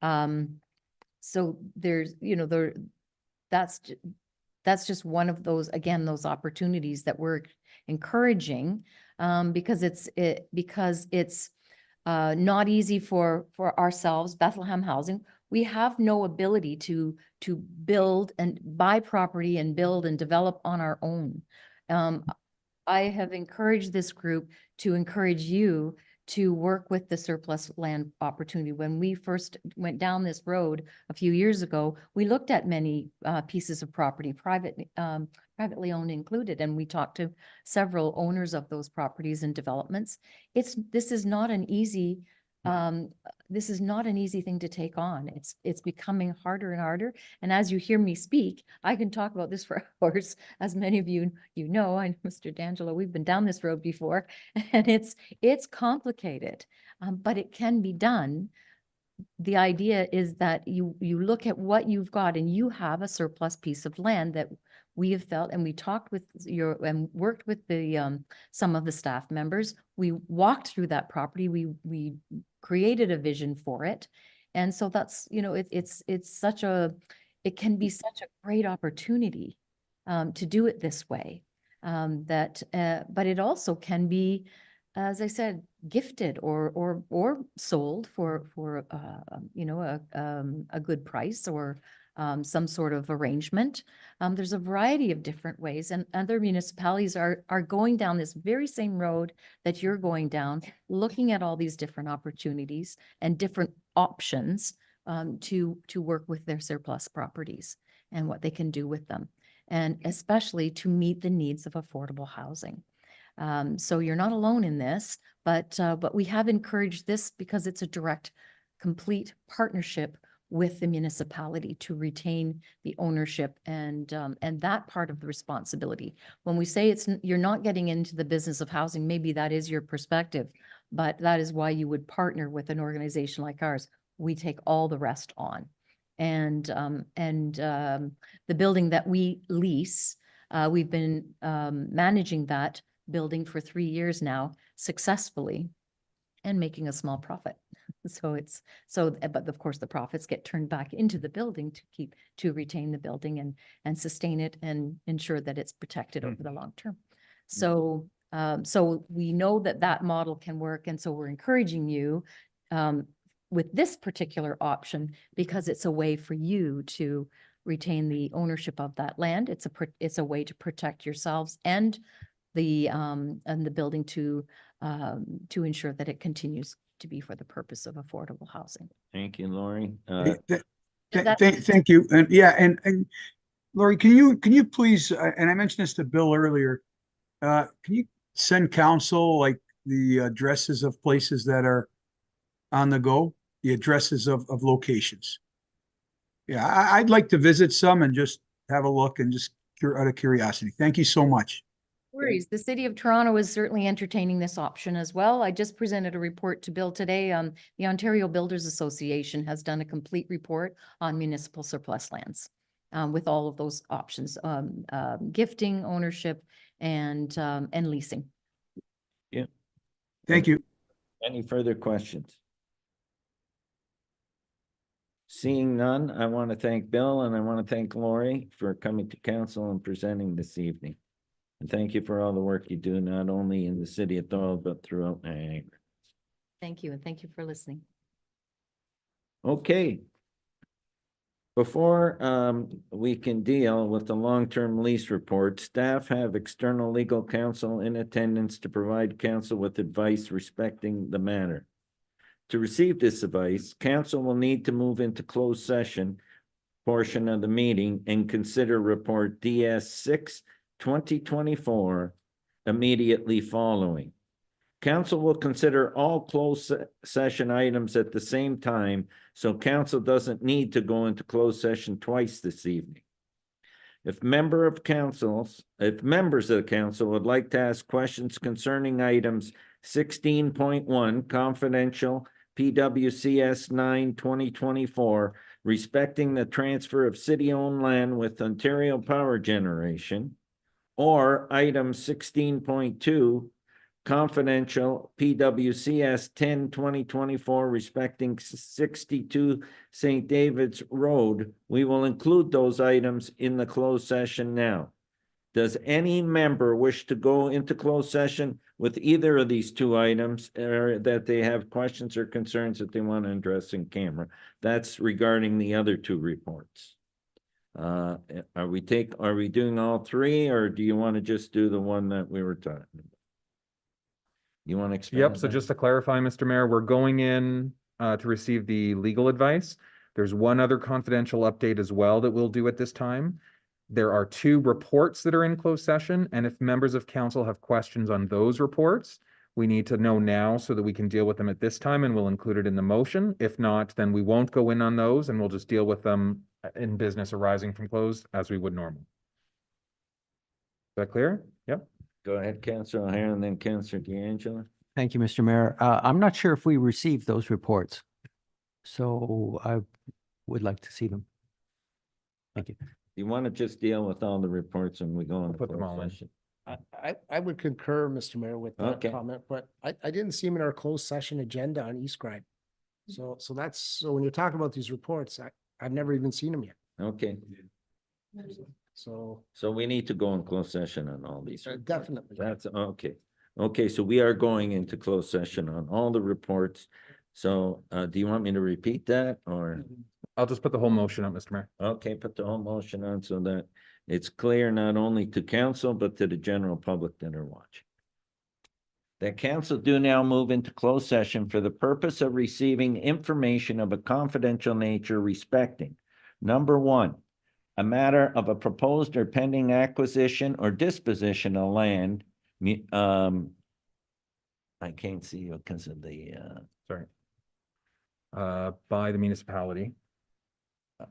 So there's, that's just one of those, again, those opportunities that we're encouraging, because it's not easy for ourselves, Bethlehem Housing. We have no ability to build and buy property and build and develop on our own. I have encouraged this group to encourage you to work with the surplus land opportunity. When we first went down this road a few years ago, we looked at many pieces of property, privately owned included, and we talked to several owners of those properties and developments. This is not an easy thing to take on. It's becoming harder and harder. And as you hear me speak, I can talk about this for hours. As many of you know, and Mr. D'Angelo, we've been down this road before, and it's complicated, but it can be done. The idea is that you look at what you've got, and you have a surplus piece of land that we have felt, and we talked with and worked with the some of the staff members. We walked through that property. We created a vision for it, and so that's, it can be such a great opportunity to do it this way. But it also can be, as I said, gifted or sold for a good price, or some sort of arrangement. There's a variety of different ways, and other municipalities are going down this very same road that you're going down, looking at all these different opportunities and different options to work with their surplus properties and what they can do with them, and especially to meet the needs of affordable housing. So you're not alone in this, but we have encouraged this because it's a direct, complete partnership with the municipality to retain the ownership and that part of the responsibility. When we say you're not getting into the business of housing, maybe that is your perspective, but that is why you would partner with an organization like ours. We take all the rest on. the building that we lease, we've been managing that building for 3 years now successfully and making a small profit. But of course, the profits get turned back into the building to retain the building and sustain it and ensure that it's protected over the long term. So we know that model can work. And so we're encouraging you with this particular option because it's a way for you to retain the ownership of that land. It's a way to protect yourselves and the building to ensure that it continues to be for the purpose of affordable housing. Thank you, Lori. Thank you. And yeah, and Lori, can you please, and I mentioned this to Bill earlier, can you send council like the addresses of places that are on the go, the addresses of locations? Yeah, I'd like to visit some and just have a look and just out of curiosity. Thank you so much. Worries. The city of Toronto is certainly entertaining this option as well. I just presented a report to Bill today. The Ontario Builders Association has done a complete report on municipal surplus lands with all of those options, gifting, ownership, and leasing. Yeah. Thank you. Any further questions? Seeing none, I want to thank Bill and I want to thank Lori for coming to council and presenting this evening. And thank you for all the work you do, not only in the city of Thorold, but throughout Niagara. Thank you, and thank you for listening. Okay. Before we can deal with the long-term lease report, staff have external legal counsel in attendance to provide counsel with advice respecting the matter. To receive this advice, council will need to move into closed session portion of the meeting and consider report DS 6/2024 immediately following. Council will consider all closed session items at the same time, so council doesn't need to go into closed session twice this evening. If members of the council would like to ask questions concerning items 16.1 confidential PWCS 9/2024 respecting the transfer of city-owned land with Ontario Power Generation, or item 16.2 confidential PWCS 10/2024 respecting 62 St. David's Road, we will include those items in the closed session now. Does any member wish to go into closed session with either of these two items, or that they have questions or concerns that they want to address in camera? That's regarding the other two reports. Are we doing all three, or do you want to just do the one that we were talking about? You want to expand? Yep, so that? just to clarify, Mr. Mayor, we're going in to receive the legal advice. There's one other confidential update as well that we'll do at this time. There are two reports that are in closed session, and if members of council have questions on those reports, we need to know now so that we can deal with them at this time, and we'll include it in the motion. If not, then we won't go in on those, and we'll just deal with them in business arising from closed as we would normally. Is that clear? Yep. Go ahead, Councilor O'Hara, and then Councilor D'Angelo. Thank you, Mr. Mayor. I'm not sure if we received those reports, so I would like to see them. Thank you. You want to just deal with all the reports and we go into Put them all in. closed session? I would concur, Mr. Mayor, with that Okay. comment, but I didn't see him in our closed session agenda on eScribe. So when you're talking about these reports, I've never even seen them yet. Okay, So so we need to go in closed session on all these. reports. definitely. That's okay. Okay, so we are going into closed session on all the reports. So do you want me to repeat that, or? I'll just put the whole motion up, Mr. Mayor. Okay, put the whole motion on so that it's clear not only to council, but to the general public that are watching. That council do now move into closed session for the purpose of receiving information of a confidential nature respecting: number one, a matter of a proposed or pending acquisition or disposition of land. I can't see you because of the Sorry. By the municipality.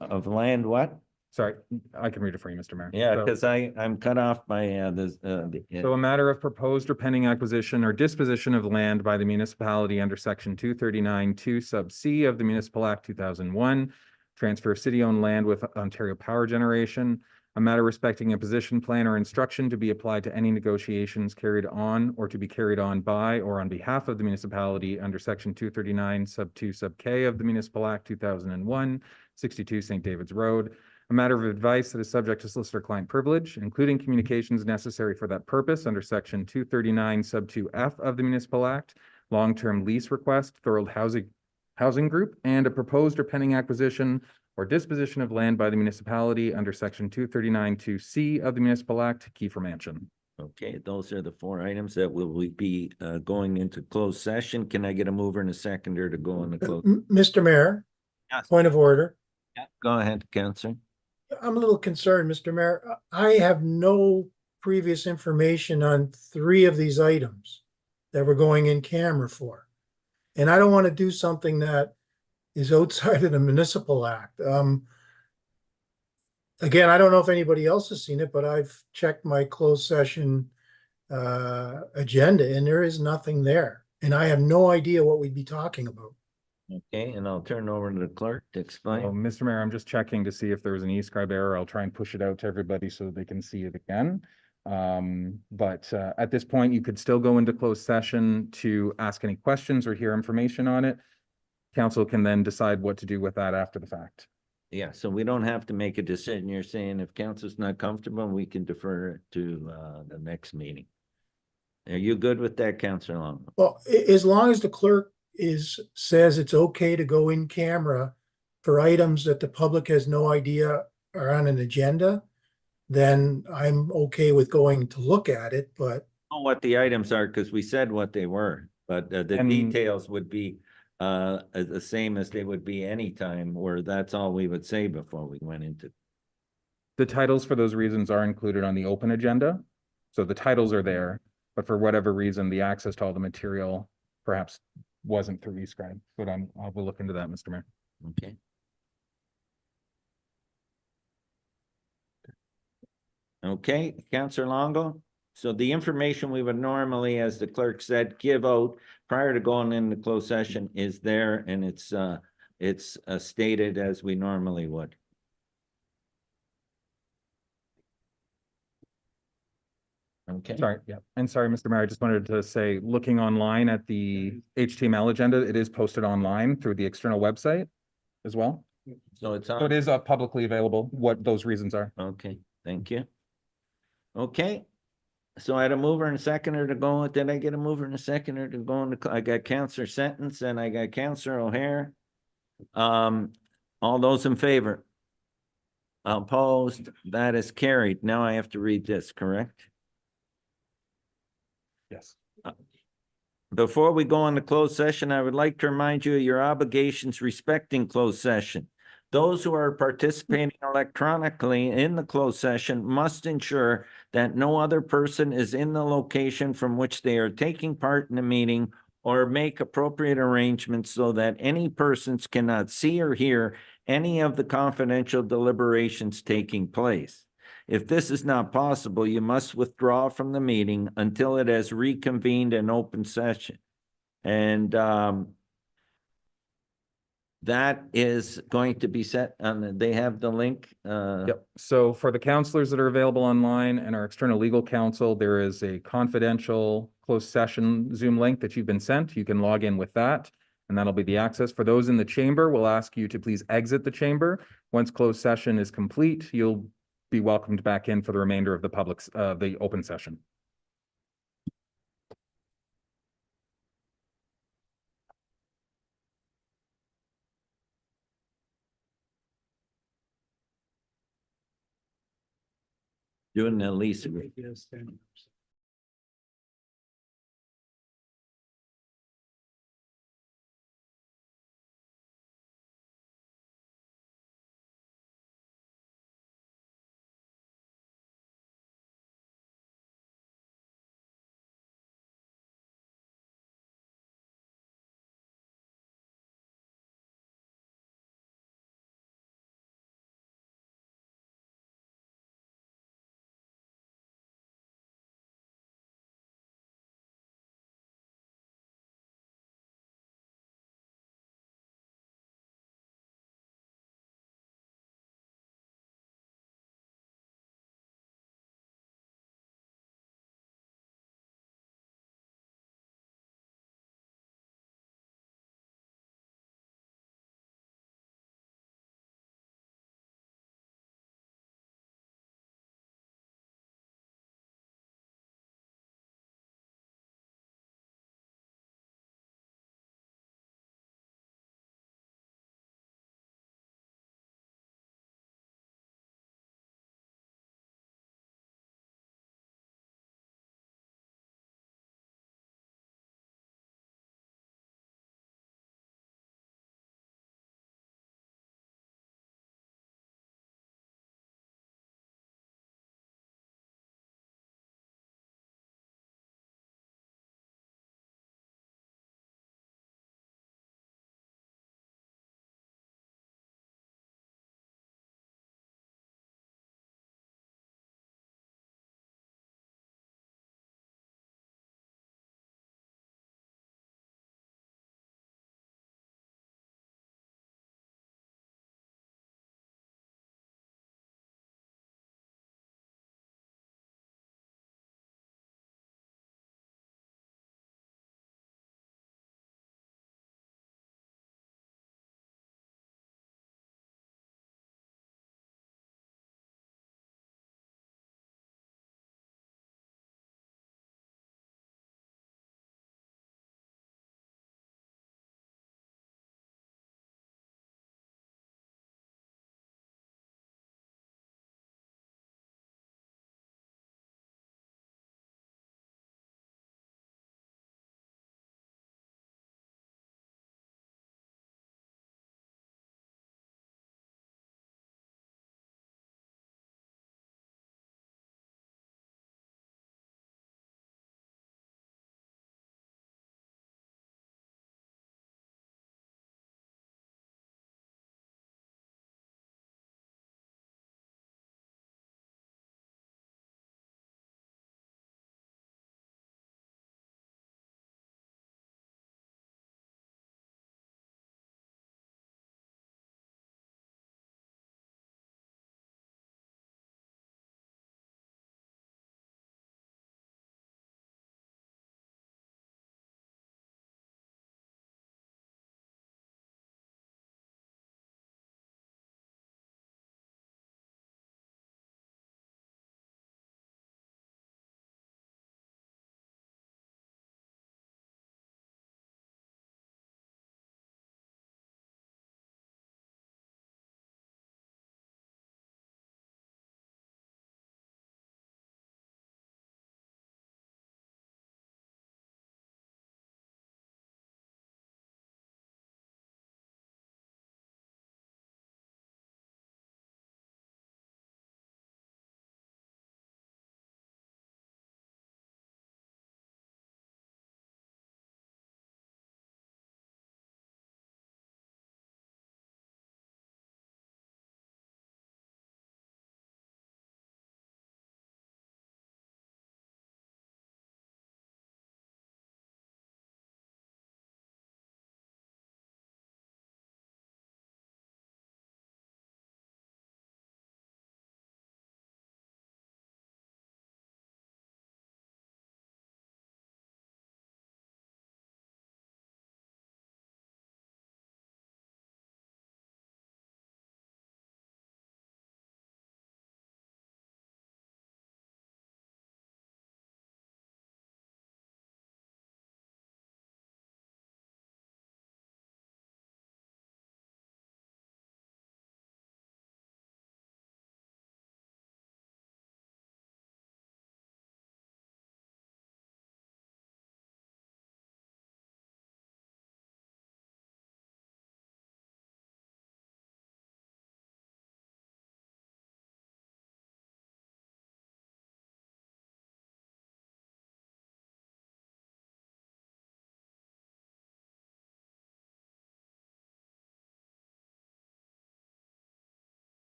of land, what? Sorry, I can read it for you, Mr. Mayor. Yeah, So- because I'm cut off by this. So a matter of proposed or pending acquisition or disposition of land by the municipality under section 239 2 sub C of the Municipal Act 2001 transfer of city-owned land with Ontario Power Generation, a matter respecting a position plan or instruction to be applied to any negotiations carried on or to be carried on by or on behalf of the municipality under section 239 sub 2 sub K of the Municipal Act 2001, 62 St. David's Road, a matter of advice that is subject to solicitor-client privilege, including communications necessary for that purpose under section 239 sub 2 F of the Municipal Act, long-term lease request, Thorold Housing Group, and a proposed or pending acquisition or disposition of land by the municipality under section 239 2C of the Municipal Act, Kiefer Mansion. Okay, those are the four items that will be going into closed session. Can I get a mover and a seconder to go into closed? Mr. Mayor, Yes. point of order. Go ahead, Counselor. I'm a little concerned, Mr. Mayor. I have no previous information on three of these items that we're going in camera for. And I don't want to do something that is outside of the municipal act. Again, I don't know if anybody else has seen it, but I've checked my closed session agenda and there is nothing there. And I have no idea what we'd be talking about. Okay, and I'll turn it over to the clerk to explain. Mr. Mayor, I'm just checking to see if there was an e-scribe error. I'll try and push it out to everybody so they can see it again. But at this point, you could still go into closed session to ask any questions or hear information on it. Council can then decide what to do with that after the fact. Yeah, so we don't have to make a decision. You're saying if council's not comfortable, we can defer it to the next meeting. Are you good with that, Councilor Long? Well, as long as the clerk says it's okay to go in camera for items that the public has no idea are on an agenda, then I'm okay with going to look at it, but. Know what the items are, because we said what they were, but the details would be the same as they would be anytime, where that's all we would say before we went into. The titles for those reasons are included on the open agenda. So the titles are there, but for whatever reason, the access to all the material perhaps wasn't through e-scribe, but I will look into that, Mr. Mayor. Okay. Okay, Councilor Longo. So the information we would normally, as the clerk said, give out prior to going into closed session is there, and it's stated as we normally would. Okay. Sorry, yeah. And sorry, Mr. Mayor, I just wanted to say, looking online at the HTML agenda, it is posted online through the external website as well. So it's So it is publicly available, what those reasons are. Okay, thank you. Okay, so I had a mover and a seconder to go. Did I get a mover and a seconder to go into? I got Councilor Sentence and I got Councilor O'Hare. All those in favor? Opposed? That is carried. Now I have to read this, correct? Yes. Before we go into closed session, I would like to remind you of your obligations respecting closed session. Those who are participating electronically in the closed session must ensure that no other person is in the location from which they are taking part in the meeting, or make appropriate arrangements so that any persons cannot see or hear any of the confidential deliberations taking place. If this is not possible, you must withdraw from the meeting until it has reconvened in open session. And that is going to be set on, they have the link. Yep. So for the counselors that are available online and our external legal counsel, there is a confidential closed session Zoom link that you've been sent. You can log in with that, and that'll be the access. For those in the chamber, we'll ask you to please exit the chamber. Once closed session is complete, you'll be welcomed back in for the remainder of the open session. Doing the lease agreement.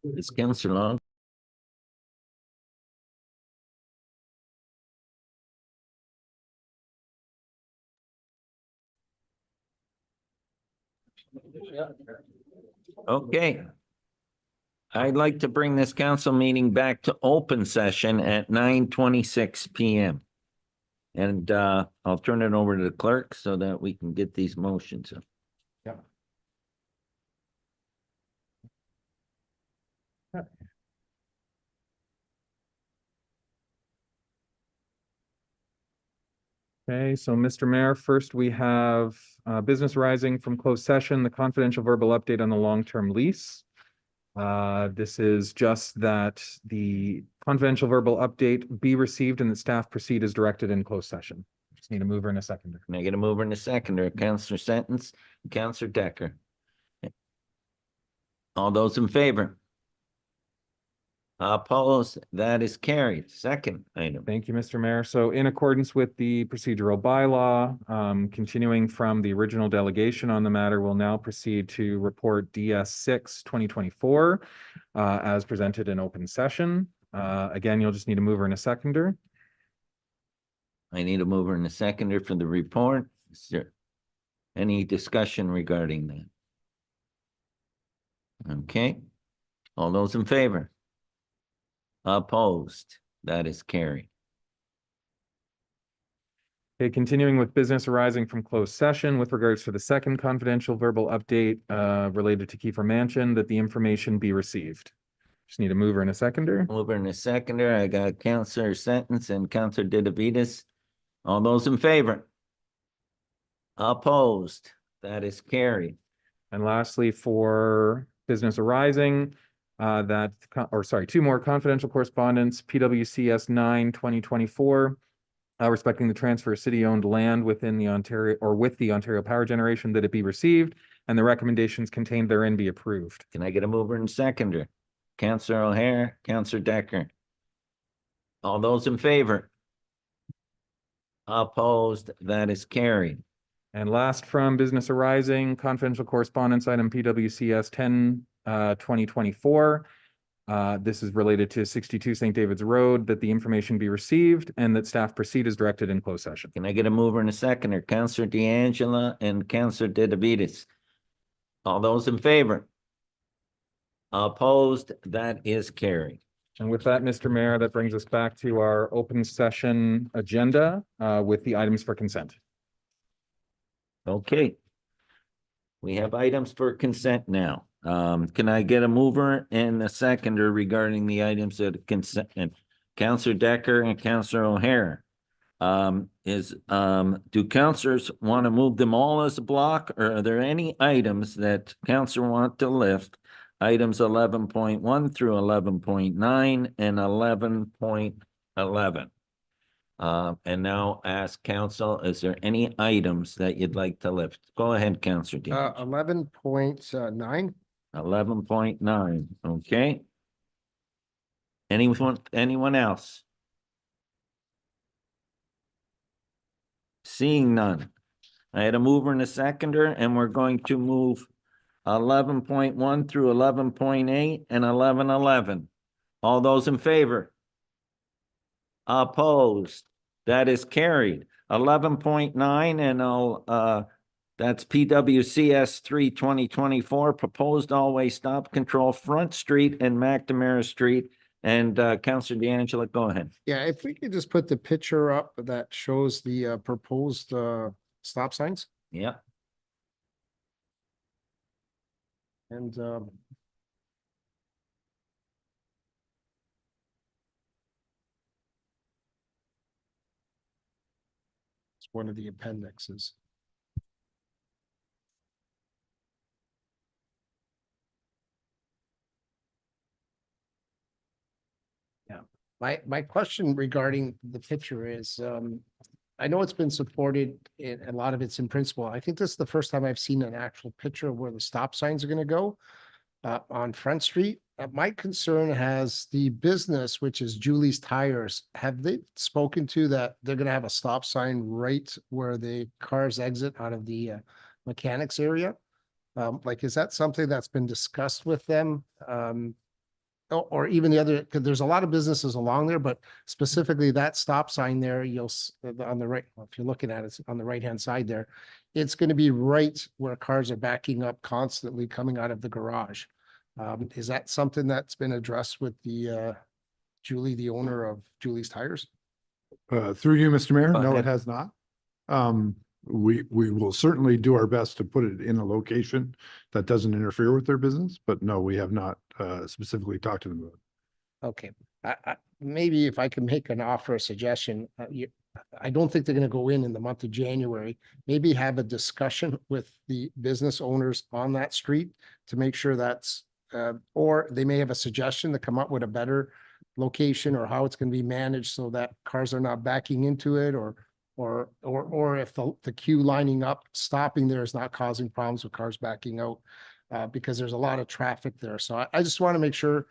Is Councillor Long? Okay. I'd like to bring this council meeting back to open session at 9:26 PM. And I'll turn it over to the clerk so that we can get these motions. Okay, so Mr. Mayor, first we have business arising from closed session, the confidential verbal update on the long-term lease. This is just that the confidential verbal update be received and the staff proceed as directed in closed session. Just need a mover and a seconder. Can I get a mover and a seconder? Councillor Sentence, Councillor Decker. All those in favor? Opposed? That is carried. Second item. Thank you, Mr. Mayor. So in accordance with the procedural bylaw, continuing from the original delegation on the matter, we'll now proceed to report DS 6 2024 as presented in open session. Again, you'll just need a mover and a seconder. I need a mover and a seconder for the report. Is there any discussion regarding that? Okay. All those in favor? Opposed? That is carried. Okay, continuing with business arising from closed session with regards to the second confidential verbal update related to Kiefer Mansion, that the information be received. Just need a mover and a seconder. Mover and a seconder. I got Councillor Sentence and Councillor Didavidas. All those in favor? Opposed? That is carried. And lastly, for business arising, two more confidential correspondence, PWCS 9 2024, respecting the transfer of city-owned land within the Ontario or with the Ontario Power Generation, that it be received and the recommendations contained therein be approved. Can I get a mover and seconder? Councillor O'Hare, Councillor Decker. All those in favor? Opposed? That is carried. And last from business arising, confidential correspondence item PWCS 10 2024. This is related to 62 St. David's Road, that the information be received and that staff proceed as directed in closed session. Can I get a mover and a seconder? Councillor D'Angela and Councillor Didavidas. All those in favor? Opposed? That is carried. And with that, Mr. Mayor, that brings us back to our open session agenda with the items for consent. Okay. We have items for consent now. Can I get a mover and a seconder regarding the items of consent? And Councillor Decker and Councillor O'Hare. Do councillors want to move them all as a block, or are there any items that councillor want to lift? Items 11.1 through 11.9 and 11.11. And now ask council, is there any items that you'd like to lift? Go ahead, Councillor Dean. 11.9. 11.9, okay. Anyone else? Seeing none. I had a mover and a seconder, and we're going to move 11.1 through 11.8 and 11.11. All those in favor? Opposed? That is carried. 11.9 and that's PWCS 3 2024, proposed all-way stop control Front Street and McNamara Street. And Councillor D'Angela, go ahead. Yeah, if we could just put the picture up that shows the proposed stop signs. Yeah. And it's one of the appendixes. Yeah, my question regarding the picture is, I know it's been supported in a lot of it's in principle. I think this is the first time I've seen an actual picture of where the stop signs are going to go on Front Street. My concern has the business, which is Julie's Tires. Have they spoken to that they're going to have a stop sign right where the cars exit out of the mechanics area? Like, is that something that's been discussed with them? Or even the other, because there's a lot of businesses along there, but specifically that stop sign there, on the right, well, if you're looking at it, it's on the right-hand side there. It's going to be right where cars are backing up constantly coming out of the garage. Is that something that's been addressed with the Julie, the owner of Julie's Tires? Through you, Mr. Mayor, Go no, it ahead. has not. We will certainly do our best to put it in a location that doesn't interfere with their business, but no, we have not specifically talked to them about it. Okay, maybe if I can make an offer, a suggestion, I don't think they're gonna go in the month of January. Maybe have a discussion with the business owners on that street to make sure that's, or they may have a suggestion to come up with a better location or how it's gonna be managed so that cars are not backing into it, or if the queue lining up, stopping there is not causing problems with cars backing out, because there's a lot of traffic there. So I just want to make sure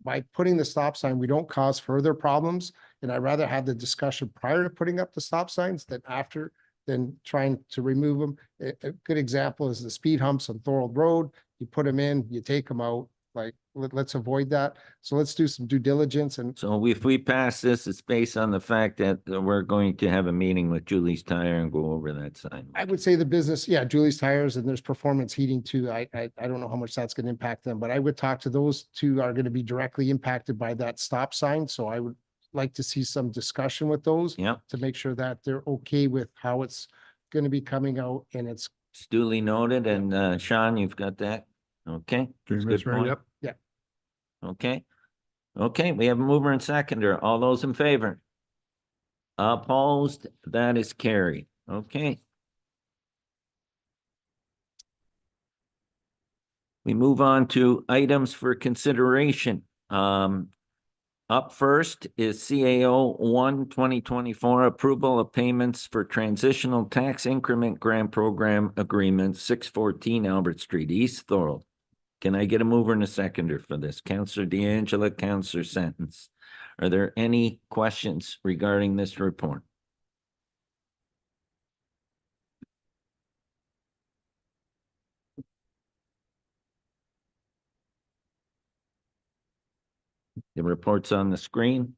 by putting the stop sign, we don't cause further problems. And I'd rather have the discussion prior to putting up the stop signs than after, than trying to remove them. A good example is the speed humps on Thorold Road. You put them in, you take them out. Like, let's avoid that. So let's do some due diligence. And So if we pass this, it's based on the fact that we're going to have a meeting with Julie's Tire and go over that sign. I would say the business, yeah, Julie's Tires, and there's performance heating too. I don't know how much that's going to impact them, but I would talk to those two are going to be directly impacted by that stop sign. So I would like to see some discussion with those. Yep. To make sure that they're okay with how it's going to be coming out, and it's It's duly noted. And Sean, you've got that? Okay. Through That's you, a good Mr. Mayor, point. yep. Okay. Okay, we have a mover and seconder. All those in favor? Opposed? That is carried. Okay. We move on to items for consideration. Up first is CAO 1/2024 approval of payments for transitional tax increment grant program agreement 614 Albert Street, East Thorold. Can I get a mover and a seconder for this? Counselor D'Angela, Counselor Sentence. Are there any questions regarding this report? The report's on the screen.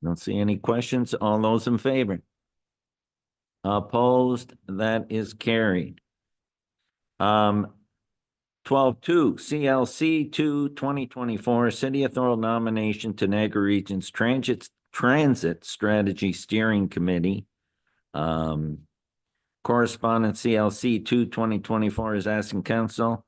Don't see any questions. All those in favor? Opposed? That is carried. 12.2 CLC 2/2024 City of Thorold nomination to Niagara Region's Transit Strategy Steering Committee. Correspondent CLC 2/2024 is asking council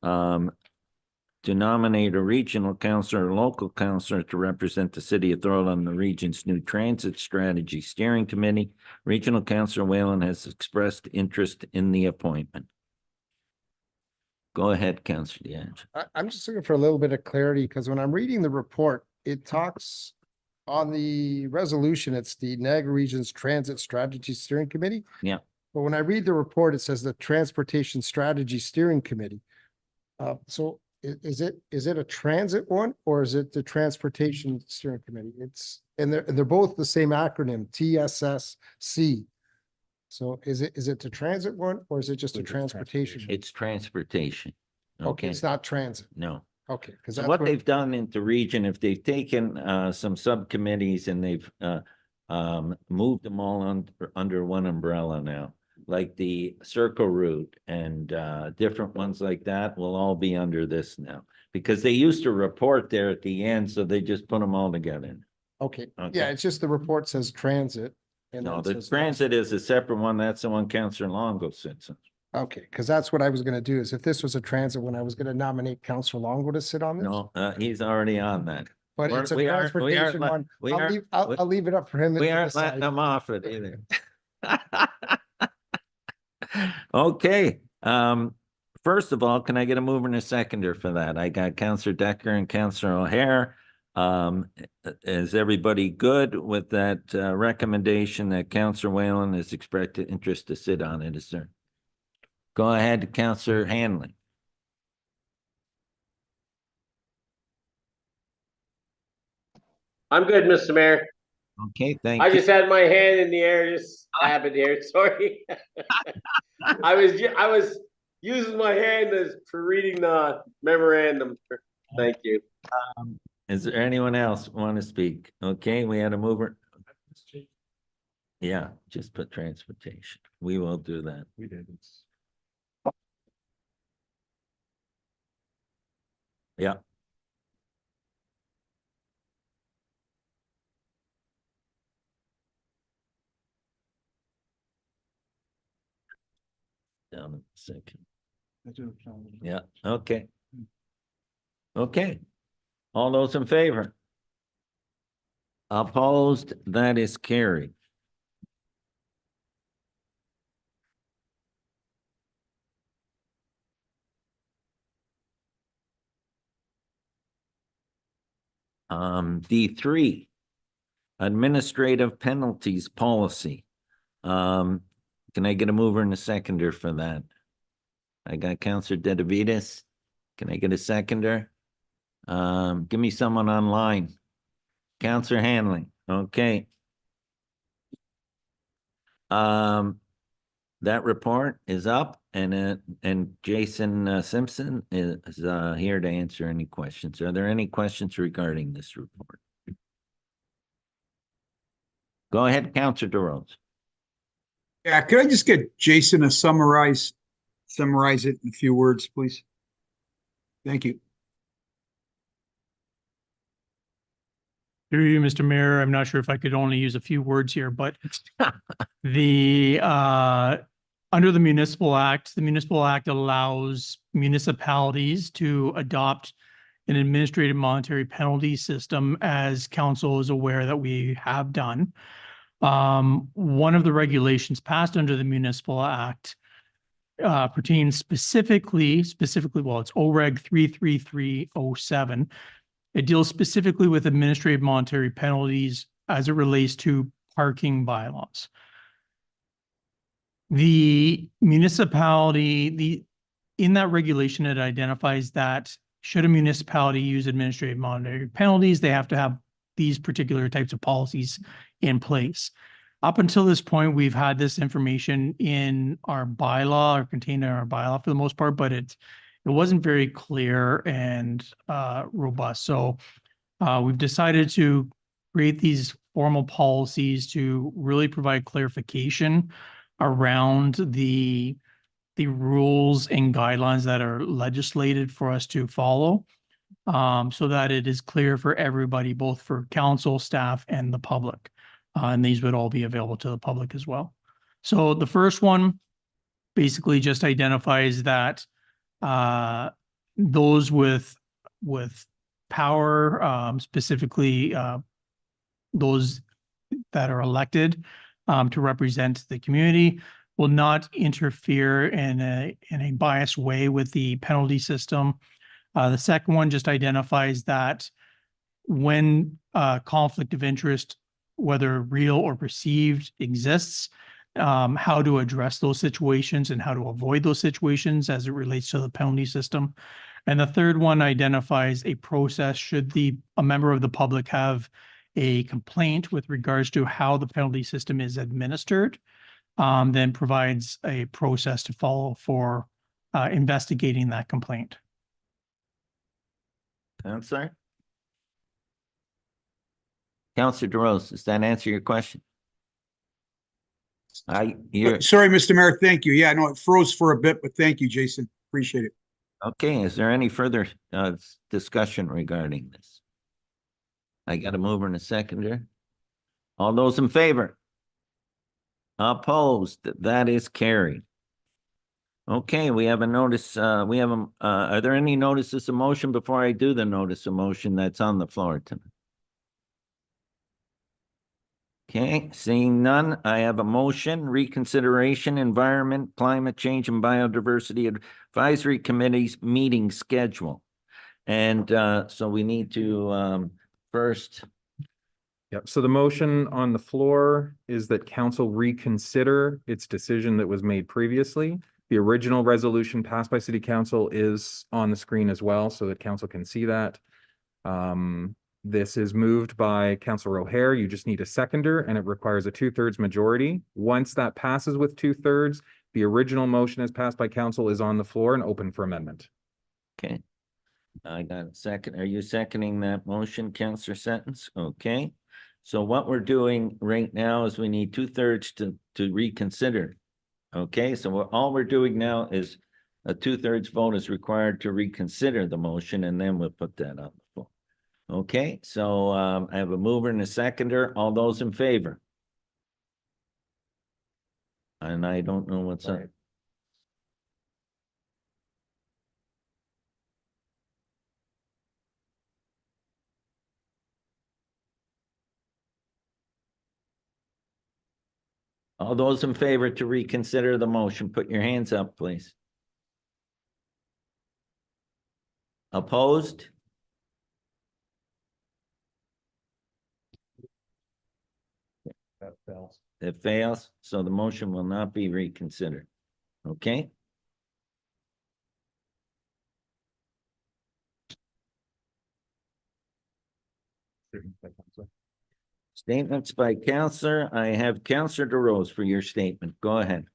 to nominate a regional councillor or local councillor to represent the city of Thorold on the region's new transit strategy steering committee. Regional Councillor Whalen has expressed interest in the appointment. Go ahead, Councillor DeAngelo. I'm just looking for a little bit of clarity, because when I'm reading the report, it talks on the resolution, it's the Niagara Region's Transit Strategy Steering Committee. Yeah. But when I read the report, it says the Transportation Strategy Steering Committee. So is it a transit one, or is it the Transportation Steering Committee? And they're both the same acronym, TSSC. So is it the transit one, or is it just a transportation? It's transportation. Okay, it's not transit. No. Okay, because So that's what they've done in the region, if they've taken some subcommittees and they've moved them all under one umbrella now, like the Circle Route and different ones like that will all be under this now. Because they used to report there at the end, so they just put them all together. Okay, Okay. yeah, it's just the report says transit. And No, then it the says- transit is a separate one. That's the one Councillor Longo sits on. Okay, because that's what I was gonna do, is if this was a transit one, I was gonna nominate Councillor Longo to sit on this. No, he's already on that. But it's a We aren't transportation let- one. we I'll aren't- leave, I'll leave it up for him. We to aren't letting decide. them off it either. Okay, first of all, can I get a mover and a seconder for that? I got Councillor Decker and Councillor O'Hare. Is everybody good with that recommendation that Councillor Whalen has expressed interest to sit on it? Is there? Go ahead, Councillor Hanley. I'm good, Mr. Mayor. Okay, thank I you. just had my hand in the air, just habit here, sorry. I was using my hand as for reading the memorandum. Thank you. Is there anyone else want to speak? Okay, we had a mover. Yeah, just put transportation. We will do that. We did. Yeah. Down in a second. Yeah, okay. Okay. All those in favor? Opposed? That is carried. D3, administrative penalties policy. Can I get a mover and a seconder for that? I got Counselor Dedivides. Can I get a seconder? Give me someone online. Counselor Hanley, okay. That report is up and Jason Simpson is here to answer any questions. Are there any questions regarding this report? Go ahead, Counselor Thorold. Yeah, could I just get Jason to summarize it in a few words, please? Thank you. Through you, Mr. Mayor, I'm not sure if I could only use a few words here, but the under the Municipal Act allows municipalities to adopt an administrative monetary penalty system, as council is aware that we have done. One of the regulations passed under the Municipal Act pertains specifically, well, it's OREG 33307. It deals specifically with administrative monetary penalties as it relates to parking bylaws. The municipality, in that regulation, it identifies that should a municipality use administrative monetary penalties, they have to have these particular types of policies in place. Up until this point, we've had this information in our bylaw or contained in our bylaw for the most part, but it wasn't very clear and robust. So we've decided to create these formal policies to really provide clarification around the rules and guidelines that are legislated for us to follow, so that it is clear for everybody, both for council, staff, and the public. And these would all be available to the public as well. So the first one basically just identifies that those with power, specifically those that are elected to represent the community, will not interfere in a biased way with the penalty system. The second one just identifies that when conflict of interest, whether real or perceived, exists, how to address those situations and how to avoid those situations as it relates to the penalty system. And the third one identifies a process should a member of the public have a complaint with regards to how the penalty system is administered, then provides a process to follow for investigating that complaint. Counselor? Counselor DeRose, does that answer your question? Sorry, Mr. Mayor, thank you. Yeah, no, it froze for a bit, but thank you, Jason. Appreciate it. Okay, is there any further discussion regarding this? I got a mover and a seconder. All those in favor? Opposed? That is carried. Okay, we have a notice, are there any notices of motion before I do the notice of motion that's on the floor tonight? Okay, seeing none, I have a motion, reconsideration, environment, climate change, and biodiversity advisory committee's meeting schedule. And so we need to first. Yep. So the motion on the floor is that council reconsider its decision that was made previously. The original resolution passed by City Council is on the screen as well, so that council can see that. This is moved by Councilor O'Hare. You just need a seconder and it requires a 2/3 majority. Once that passes with 2/3, the original motion as passed by council is on the floor and open for amendment. Okay. I got a second. Are you seconding that motion, Councillor Sentence? Okay. So what we're doing right now is we need 2/3 to reconsider. Okay, so all we're doing now is a 2/3 vote is required to reconsider the motion, and then we'll put that on the floor. Okay, so I have a mover and a seconder. All those in favor? And I don't know what's up. All those in favor to reconsider the motion, put your hands up, please. Opposed? That fails. It fails, so the motion will not be reconsidered. Okay? Statements by Councillor. I have Councillor DeRose for your statement. Go ahead.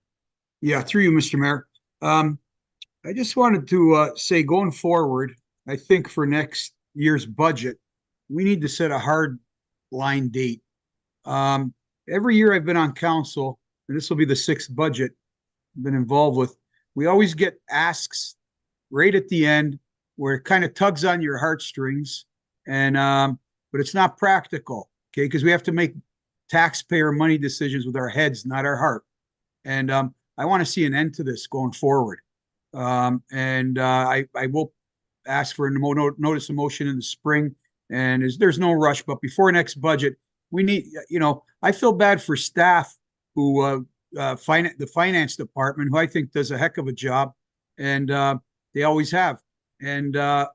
Yeah, through you, Mr. Mayor. I just wanted to say going forward, I think for next year's budget, we need to set a hard line date. Every year I've been on council, and this will be the 6th budget I've been involved with, we always get asks right at the end where it kind of tugs on your heartstrings, and but it's not practical, okay? Because we have to make taxpayer money decisions with our heads, not our heart. And I want to see an end to this going forward. I will ask for a notice of motion in the spring, and there's no rush, but before next budget, we need, I feel bad for staff who, the finance department, who I think does a heck of a job, and they always have. And I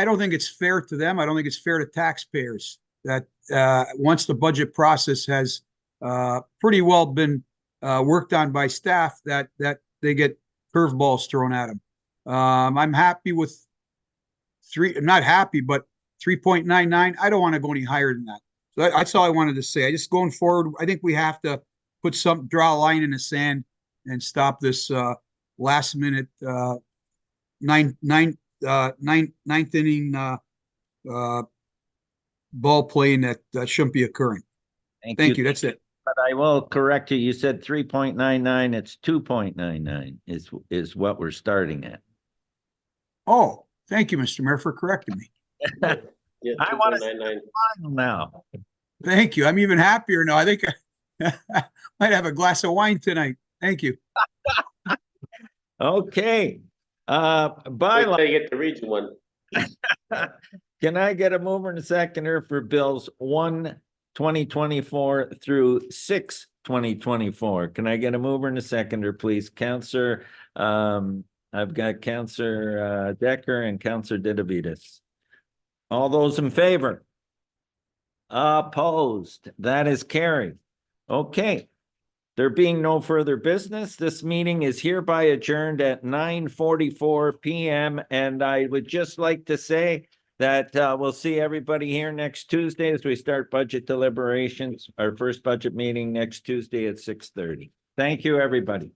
don't think it's fair to them. I don't think it's fair to taxpayers that once the budget process has pretty well been worked on by staff, that they get curveballs thrown at them. I'm happy with I'm not happy, but 3.99. I don't want to go any higher than that. So that's all I wanted to say. I just going forward, I think we have to draw a line in the sand and stop this last minute ninth inning ball playing that shouldn't be occurring. Thank you. That's it. But I will correct you. You said 3.99. It's 2.99 is what we're starting at. Oh, thank you, Mr. Mayor, for correcting me. Yeah, I want to see 2.99. the final now. Thank you. I'm even happier now. I think I might have a glass of wine tonight. Thank you. Okay. Wait Bylaw. till you get the region one. Can I get a mover and a seconder for bills 1, 2024 through 6, 2024? Can I get a mover and a seconder, please? Councillor, I've got Councillor Decker and Councillor Ditavitas. All those in favor? Opposed? That is carried. Okay. There being no further business, this meeting is hereby adjourned at 9:44 p.m. And I would just like to say that we'll see everybody here next Tuesday as we start budget deliberations, our first budget meeting next Tuesday at 6:30. Thank you, everybody.